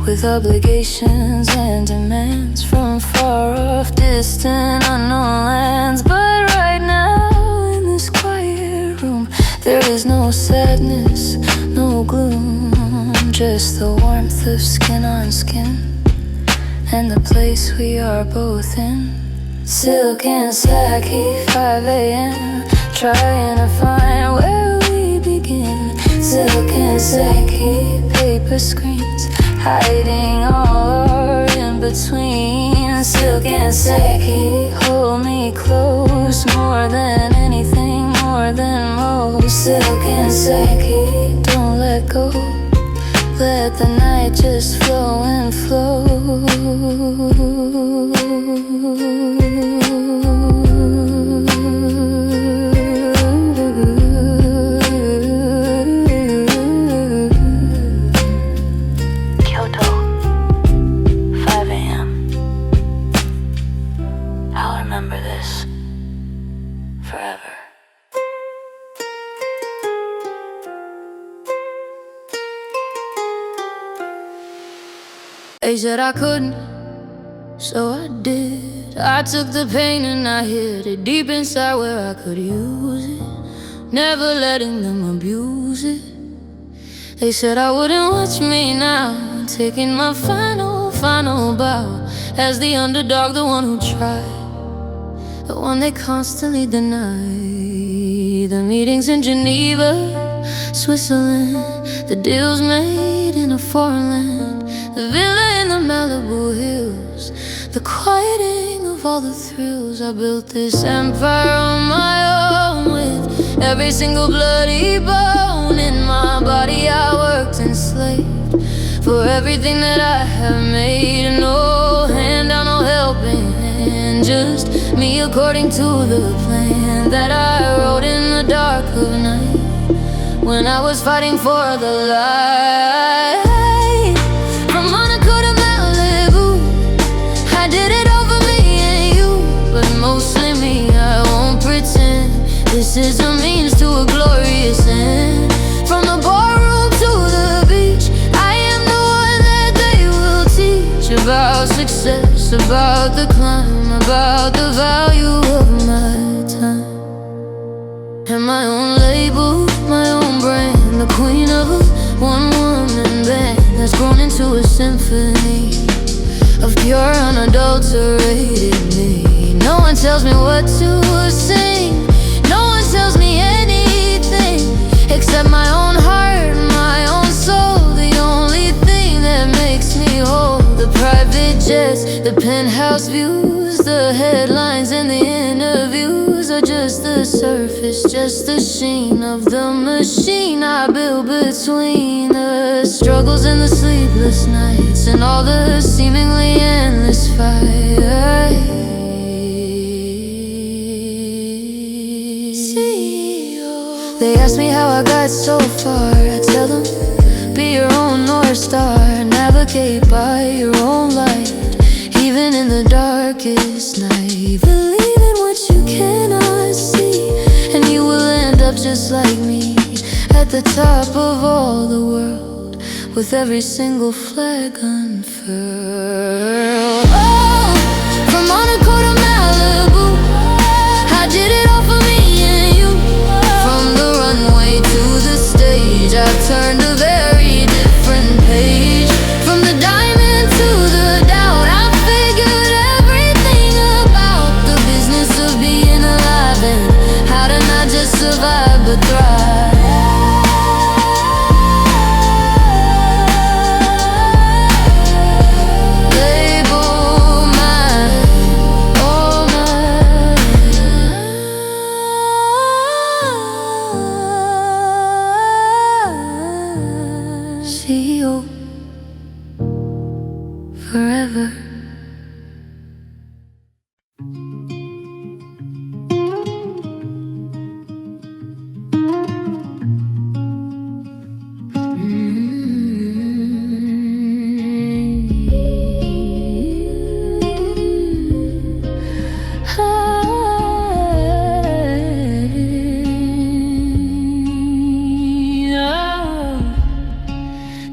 with obligations and demands from far off, distant, unknown lands. But right now, in this quiet room, there is no sadness, no gloom, just the warmth of skin on skin, and the place we are both in. Silk and slacky, 5 a.m. Trying to find where we begin. Silk and slacky, paper screens hiding all our in-between. Silk and slacky, hold me close, more than anything, more than most. Silk and slacky, don't let go, let the night just flow and flow. Kyoto, 5 a.m. I'll remember this forever. They said I couldn't, so I did. I took the pain and I hid it deep inside where I could use it, never letting them abuse it. They said I wouldn't watch me now, taking my final bow as the underdog, the one who tried, the one they constantly deny. The meetings in Geneva, Switzerland, the deals made in a foreign land, the villa in the Malibu hills, the quieting of all the thrills. I built this empire on my own with every single bloody bone in my body. I worked and slaved for everything that I have made. No hand out, no helping hand, just me according to the plan that I wrote in the dark of night when I was fighting for the light. From Monaco to Malibu, I did it all for me and you, but mostly me. I won't pretend this is a means to a glorious end. From the barroom to the beach, I am the one that they will teach about success, about the climb, about the value of my time. And my own label, my own brand, the queen of a one-woman band that's grown into a symphony of pure unadulterated me. No one tells me what to sing, no one tells me anything except my own heart, my own soul. The only thing that makes me whole, the private jets, the penthouse views, the headlines and the interviews are just the surface, just the sheen of the machine I built between the struggles and the sleepless nights and all the seemingly endless fights. They ask me how I got so far, I tell them, be your own North Star, navigate by your own light, even in the darkest night. Believe in what you cannot see, and you will end up just like me, at the top of all the world, with every single flag unfurled. Oh, from Monaco to Malibu, I did it all for me and you. From the runway to the stage, I turned a very different page. From the diamond to the doubt, I figured everything about the business of being alive and how to not just survive but thrive. Forever.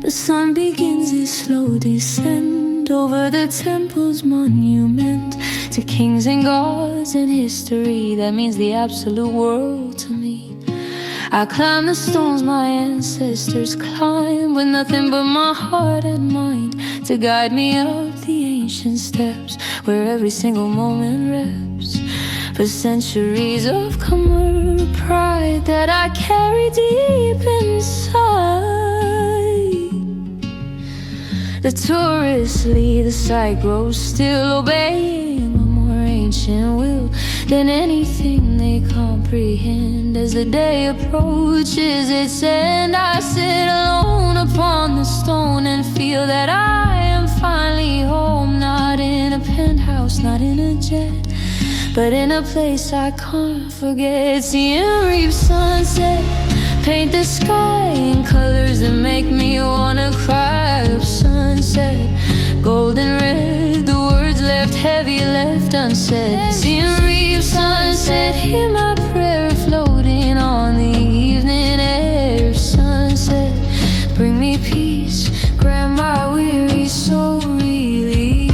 The sun begins its slow descent over the temple's monument to kings and gods and history that means the absolute world to me. I climb the stones my ancestors climbed, with nothing but my heart and mind to guide me up the ancient steps where every single moment reps for centuries of comfort, pride that I carry deep inside. The tourists lead, the sight grows still, obeying a more ancient will than anything they comprehend. As the day approaches its end, I sit alone upon the stone and feel that I am finally home. Not in a penthouse, not in a jet, but in a place I can't forget. Seeing reap sunset, paint the sky in colors that make me wanna cry. Of sunset, golden red, the words left heavy, left unsaid. Seeing reap sunset, hear my prayer floating on the evening air. Sunset, bring me peace, grant my weary soul release.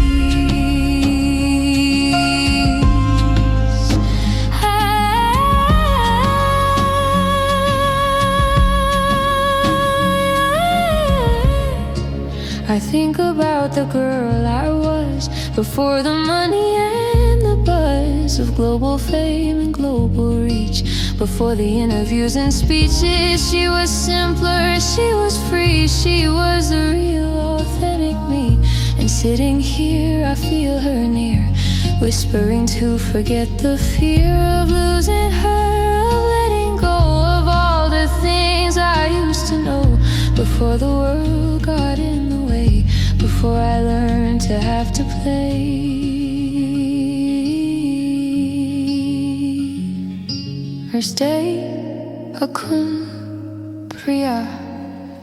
I think about the girl I was before the money and the buzz of global fame and global reach. Before the interviews and speeches, she was simpler, she was free, she was the real authentic me. And sitting here I feel her near, whispering to forget the fear of losing her, of letting go of all the things I used to know. Before the world got in the way, before I learned to have to play. First day, a Priya.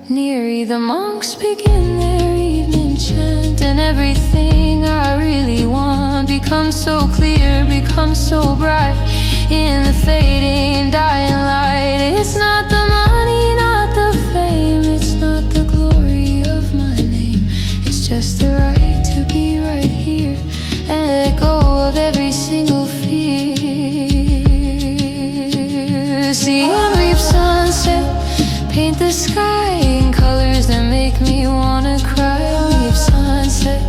Near the monks begin their evening chant, and everything I really want becomes so clear, becomes so bright in the fading, dying light. It's not the money, not the fame, it's not the glory of my name. It's just the right to be right here and let go of every single fear. See a reap sunset, paint the sky in colors that make me wanna cry. Reap sunset,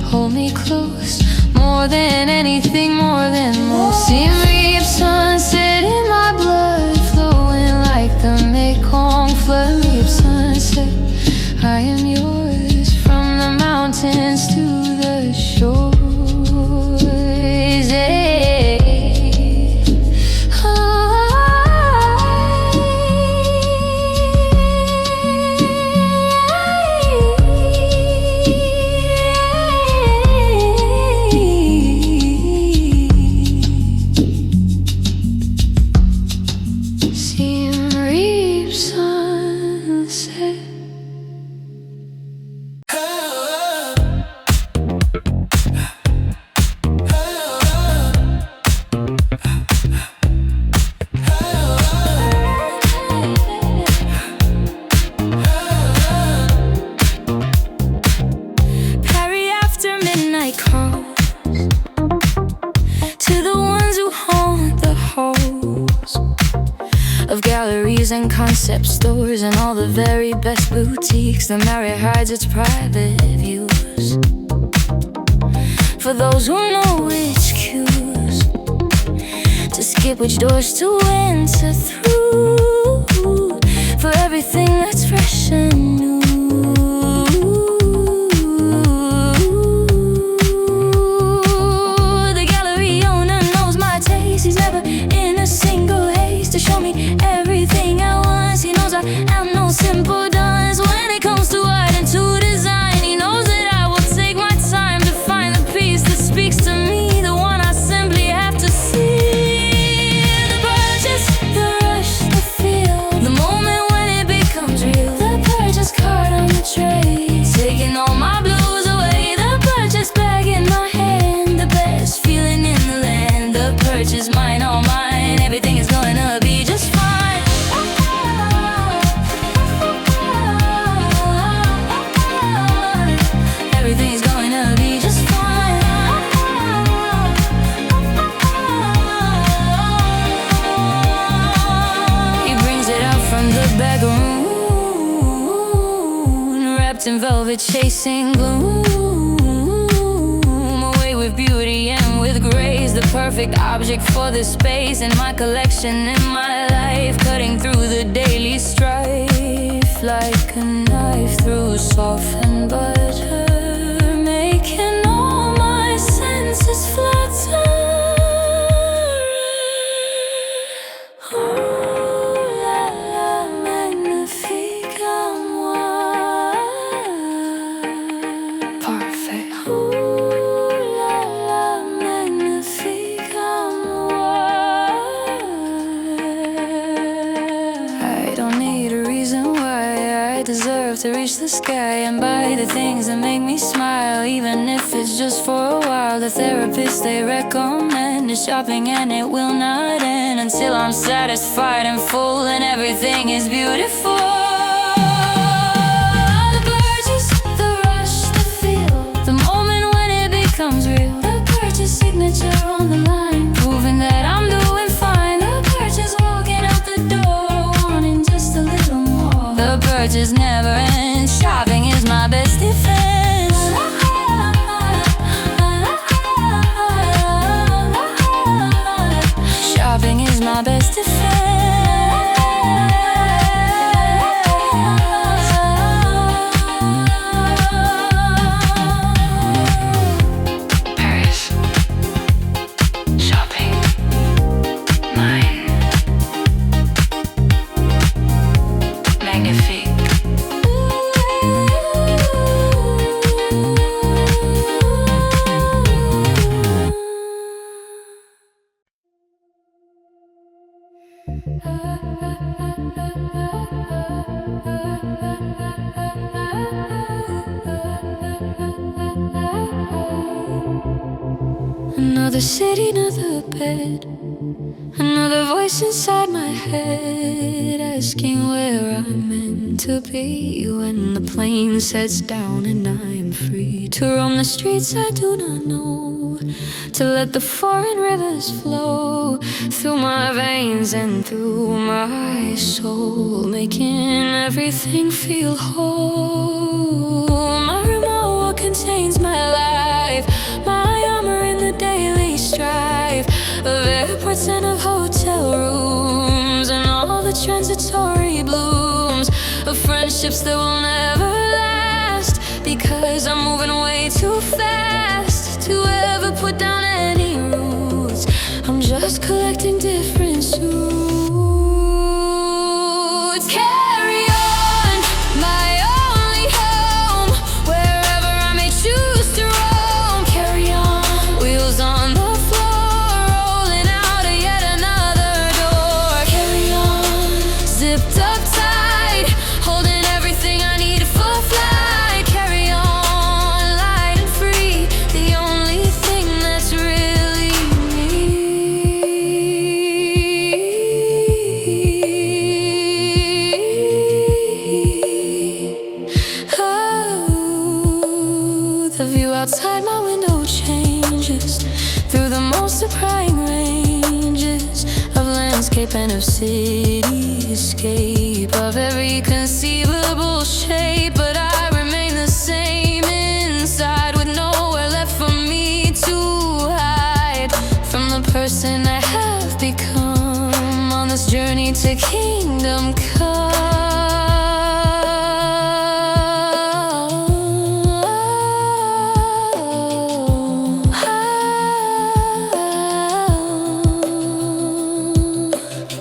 hold me close, more than anything, more than most. See reap sunset in my blood, flowing like the Mekong flood. Reap sunset, I am yours, from the mountains to the shores. And concept stores and all the very best boutiques. The Marriott hides its private views for those who know which cues to skip, which doors to enter through, for everything that's fresh and new. The gallery owner knows my taste. He's never in a single haste to show me everything at once. He knows I am no simple dunce when it comes to art and to design. He knows that I will take my time to find the piece that speaks to me, the one I simply have to see. The purchase, the rush, the feel, the moment when it becomes real. The purchase wrapped in velvet, chasing gloom, away with beauty and with grace, the perfect object for the space in my collection, in my life, cutting through the daily strife like a knife through softened butter, making all my senses flutter. Deserve to reach the sky and buy the things that make me smile, even if it's just for a while. The therapist they recommend is shopping, and it will not end until I'm satisfied and full and everything is beautiful. The purchase, the rush, the feel, the moment when it becomes real. The purchase signature on the line, proving that I'm doing fine. The purchase walking out the door, wanting just a little more. The purchase never ends. Shopping is my best defense. Shopping is my best defense. Paris. Shopping. Mine. Magnifique. Another city, another bed, another voice inside my head, asking where I'm meant to be when the plane sets down and I am free to roam the streets I do not know, to let the foreign rivers flow through my veins and through my soul, making everything feel whole. My remote what contains my life, my armor in the daily strife of airports and of hotel rooms, and all the transitory blooms of friendships that will never last, because I'm moving way too fast to ever put down any roots. I'm just collecting different suits. Carry on, my only home, wherever I may choose to roam. Carry on, wheels on the floor, rolling out of yet another door. Carry on, zipped up tight, holding everything I need for flight. Carry on, light and free, the only thing that's really me. Oh, the view outside my window changes through the most surprising ranges of landscape and of cityscape, of every conceivable shape, but I remain the same inside, with nowhere left for me to hide from the person I have become on this journey to kingdom come.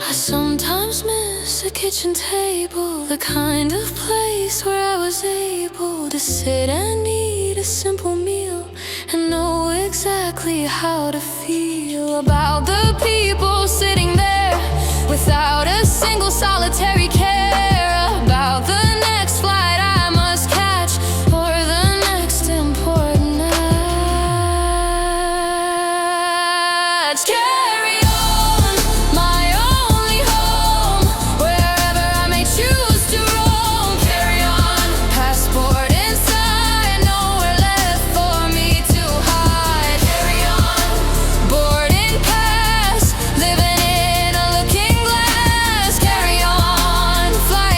I sometimes miss a kitchen table, the kind of place where I was able to sit and eat a simple meal and know exactly how to feel about the people sitting there without a single solitary care about the next flight I must catch or the next important match. Carry on, my only home, wherever I may choose to roam. Carry on, passport inside, nowhere left for me to hide. Carry on, boarding pass, living in a looking glass. Carry on, fly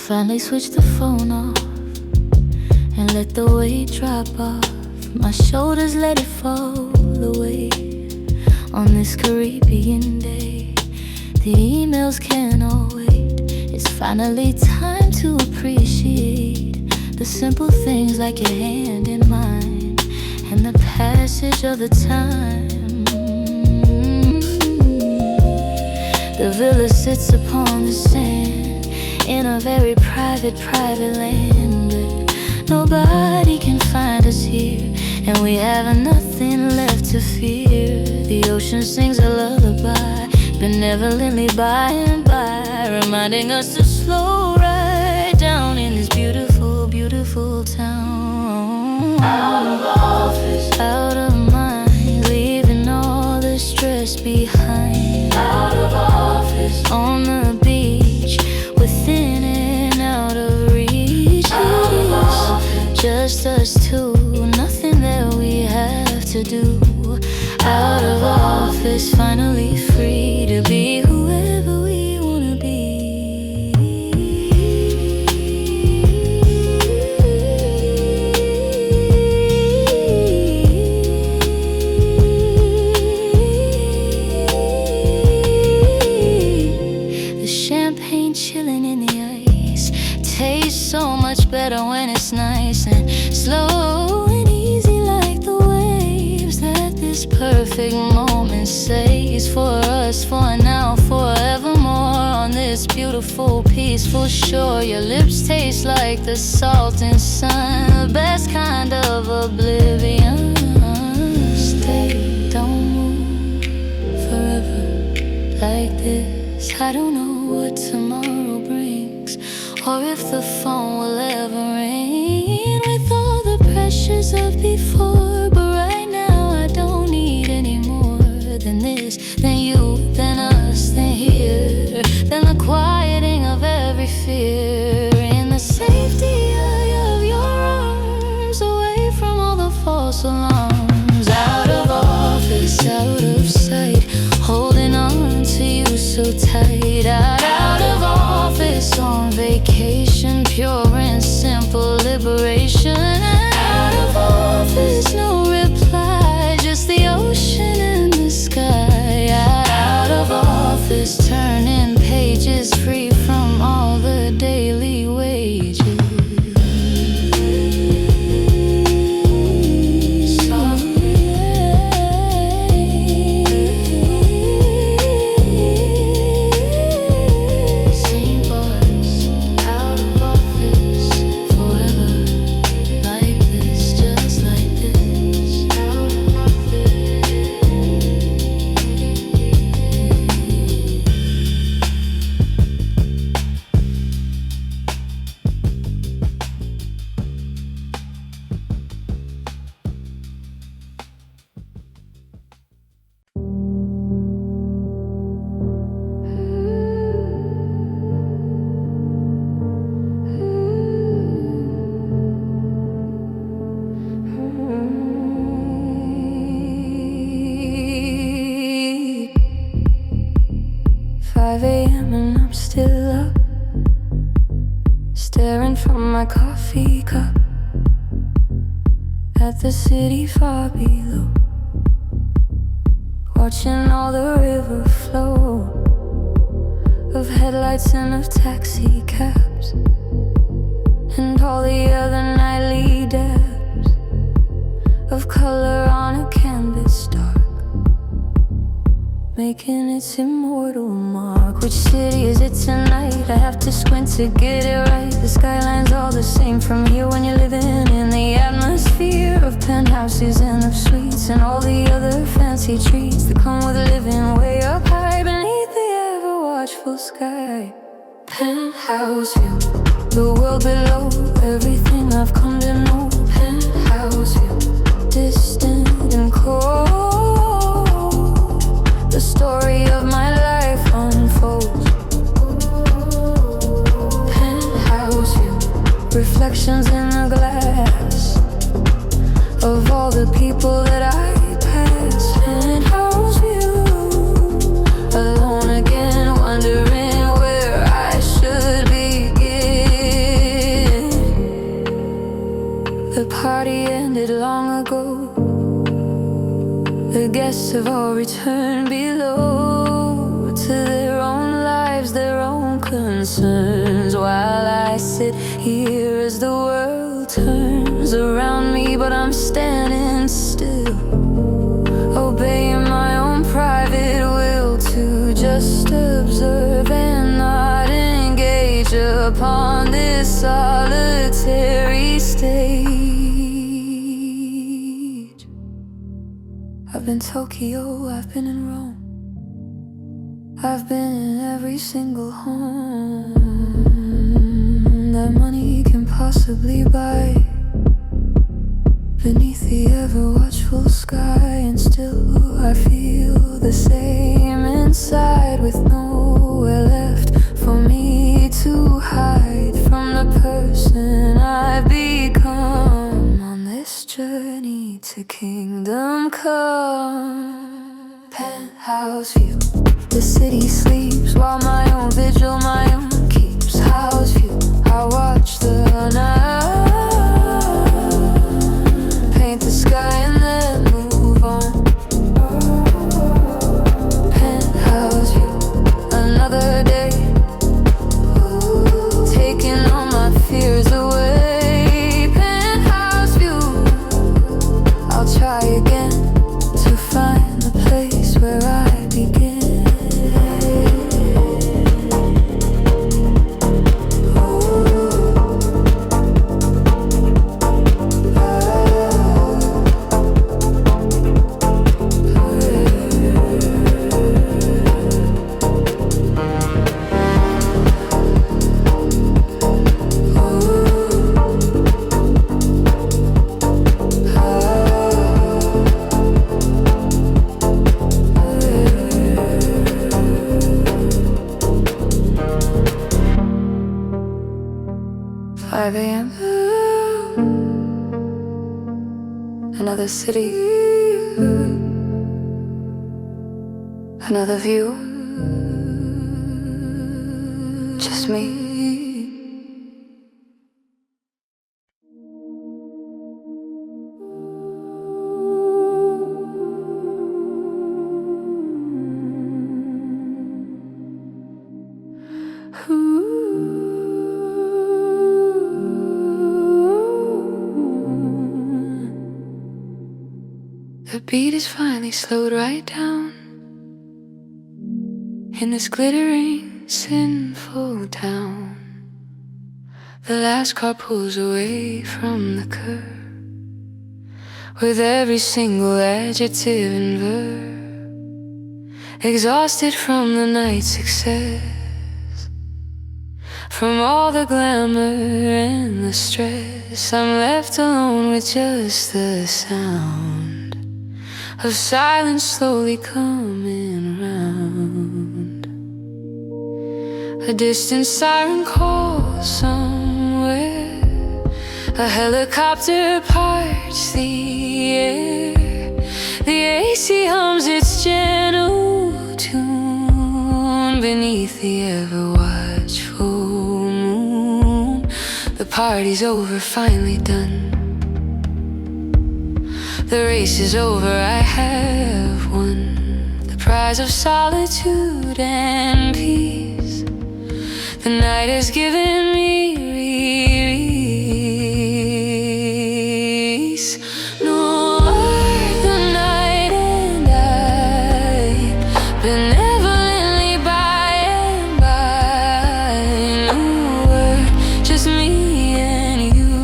finally switch the phone off and let the weight drop off my shoulders, let it fall away. On this Caribbean day, the emails can't all wait. It's finally time to appreciate the simple things like your hand in mine and the passage of the time. The villa sits upon the sand in a very private land, but nobody can find us here, and we have nothing left to fear. The ocean sings a lullaby, benevolently by and by, reminding us to slow right down in this beautiful, beautiful town. Out of office, out of mind, leaving all the stress behind. Out of office, on the beach, within and out of reach. Out of office, just us two, nothing that we have to do. Out of office, finally free to be whoever we wanna be. The champagne chilling in the ice tastes so much better when it's nice and slow and easy, like the waves that this perfect moment saves for us, for now, forevermore. On this beautiful, peaceful shore, your lips taste like the salt and sun, the best kind of oblivion. Stay, don't move forever like this. I don't know what tomorrow brings, or if the phone will ever ring with all the pressures of before. But right now I don't need any more than this, than you, than us, than here, than the quieting of every fear. In the safety of your arms, away from all the false alarms. Out of office, out of sight, holding on to you so tight. Out of office, on vacation, pure and simple liberation. Out of office, no reply, just the ocean and the sky. Out of office, turning pages, free from all the daily wages. My coffee cup at the city far below, watching all the river flow of headlights and of taxi cabs and all the other nightly dabs of color on a canvas dark, making its immortal mark. Which city is it tonight? I have to squint to get it right. The skyline's all the same from here when you're living in the atmosphere of penthouses and of suites and all the other fancy treats that come with living way up high beneath the ever-watchful sky. Penthouse view, the world below, everything I've come to know. Penthouse view, distant and cold, the story of my life unfolds. Penthouse view, reflections in the glass of all the people that I pass. Penthouse view, alone again, wondering where I should begin. party ended long ago. The guests have all returned below to their own lives, their own concerns, while I sit here as the world turns around me. But I'm standing still, obeying my own private will to just observe and not engage upon this solitary stage. I've been Tokyo, I've been in Rome, I've been in every single home that money can possibly buy, beneath the ever-watchful sky. And still I feel the same inside, with nowhere left for me to hide from the person I've become on this journey to kingdom come. Penthouse view, the city sleeps while my own vigil, my own keeps house view. I watch the night paint the sky and then move on. Penthouse view, another day, taking all my fears away. Penthouse view, I'll try again to find the place where I begin. Another city, another view, just me. The beat is finally slowed right down in this glittering, sinful town. The last car pulls away from the curb, with every single adjective and verb exhausted from the night's success, from all the glamour and the stress. I'm left alone with just the sound of silence slowly coming round. A distant siren calls somewhere, a helicopter parts the air. The AC hums its gentle tune beneath the ever-watchful moon. The party's over, finally done. The race is over, I have won the prize of solitude and peace. The night has given me release. Noir, the night and I, benevolently by and by. Noir, just me and you,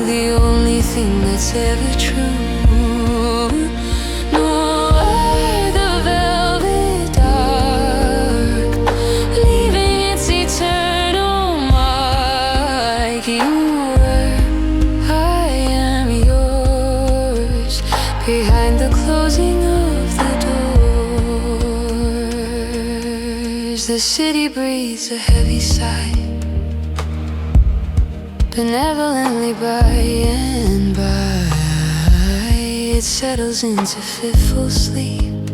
the only thing that's ever true. Noir, the velvet dark, leaving its eternal mark. You were, I am yours, behind the closing of the doors. The city breathes a heavy sigh, benevolently by and by. It settles into fitful sleep,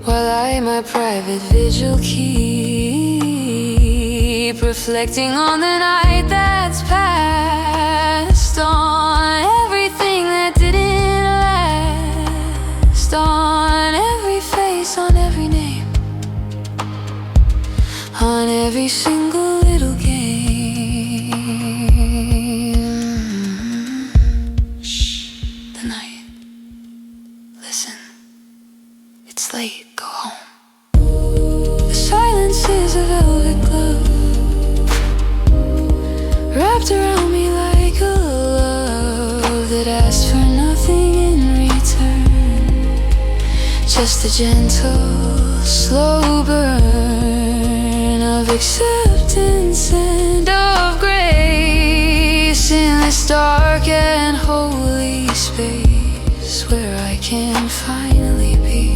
while I my private vigil keep, reflecting on the night that's past. every single little game. Shh, the night. Listen, it's late, go home. The silence is a velvet glove wrapped around me like a love that asks for nothing in return, just a gentle, slow burn of acceptance and of grace in this dark and holy space where I can finally be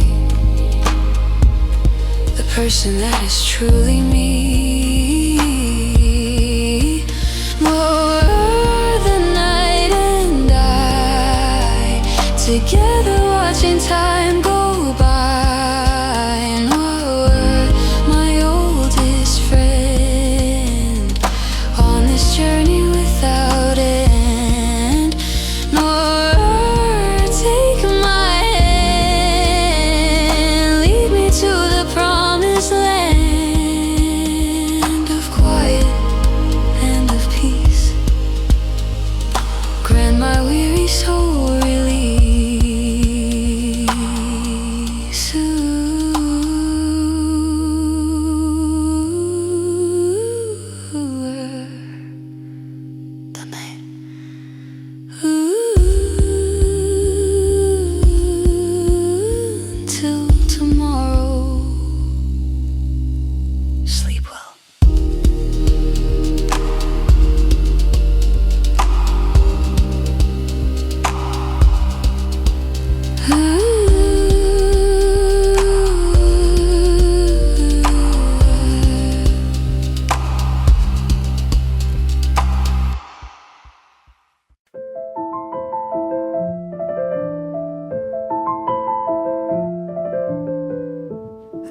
the person that is truly me. Noir, the night and I, together watching time go by. Noir, my oldest friend, on this journey without end. Noir, take my hand, lead me to the promised land of quiet and of peace. Grant my weary soul release. The night. Till tomorrow. Sleep well.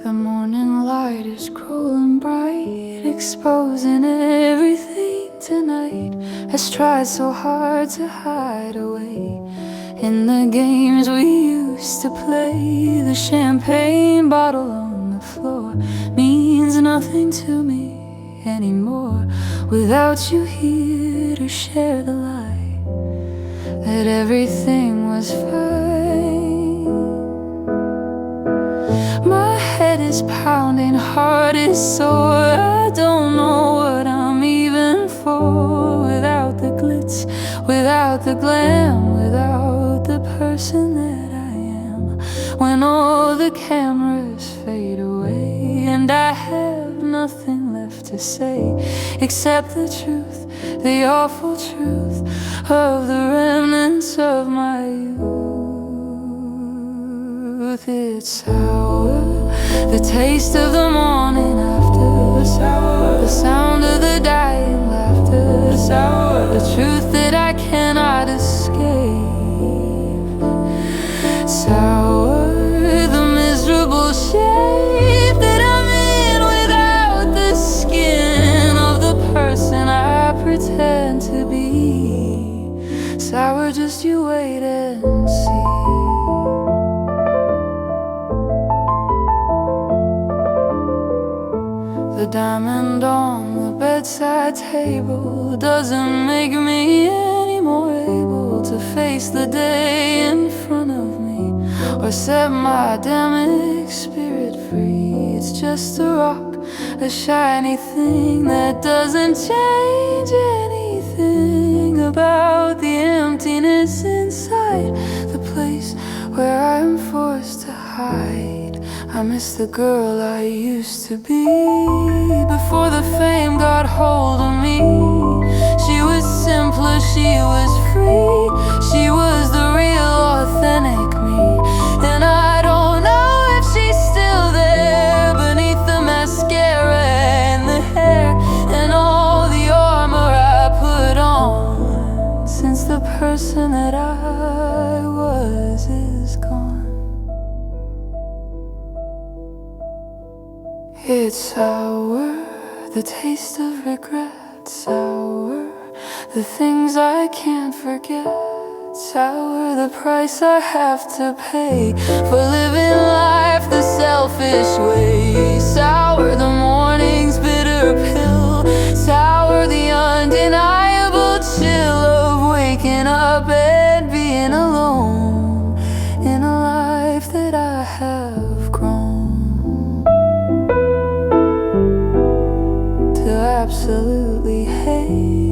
The morning light is cruel bright, exposing everything tonight. Has tried so hard to hide away in the games we used to play. The champagne bottle on the floor means nothing to me anymore without you here to share the light that everything was fine. My head is pounding, heart is sore. I don't know what I'm even for without the glitz, without the glam, without the person that I am. When all the cameras fade away and I have nothing left to say except the truth, the awful truth of the remnants of my youth. It's sour, the taste of the morning after. Sour, the sound of the dying laughter. Sour, the truth that I cannot escape. Sour, the miserable shape that I'm in without the skin of the person I pretend to be. Sour, just you wait and see. The diamond on the bedside table doesn't make me any more able to face the day in front of me or set my damaged spirit free. It's just a rock, a shiny thing that doesn't change anything about the emptiness inside, the place where I'm forced to hide. I miss the girl I used to be before the fame got hold of me. She was simpler, she was free. She was the real authentic me. And I don't know if she's still there beneath the mascara and the hair and all the armor I put on, since the person that I was is gone. It's sour, the taste of regret. Sour, the things I can't forget. Sour, the price I have to pay for living life the selfish way. Sour, the morning's bitter absolutely hate.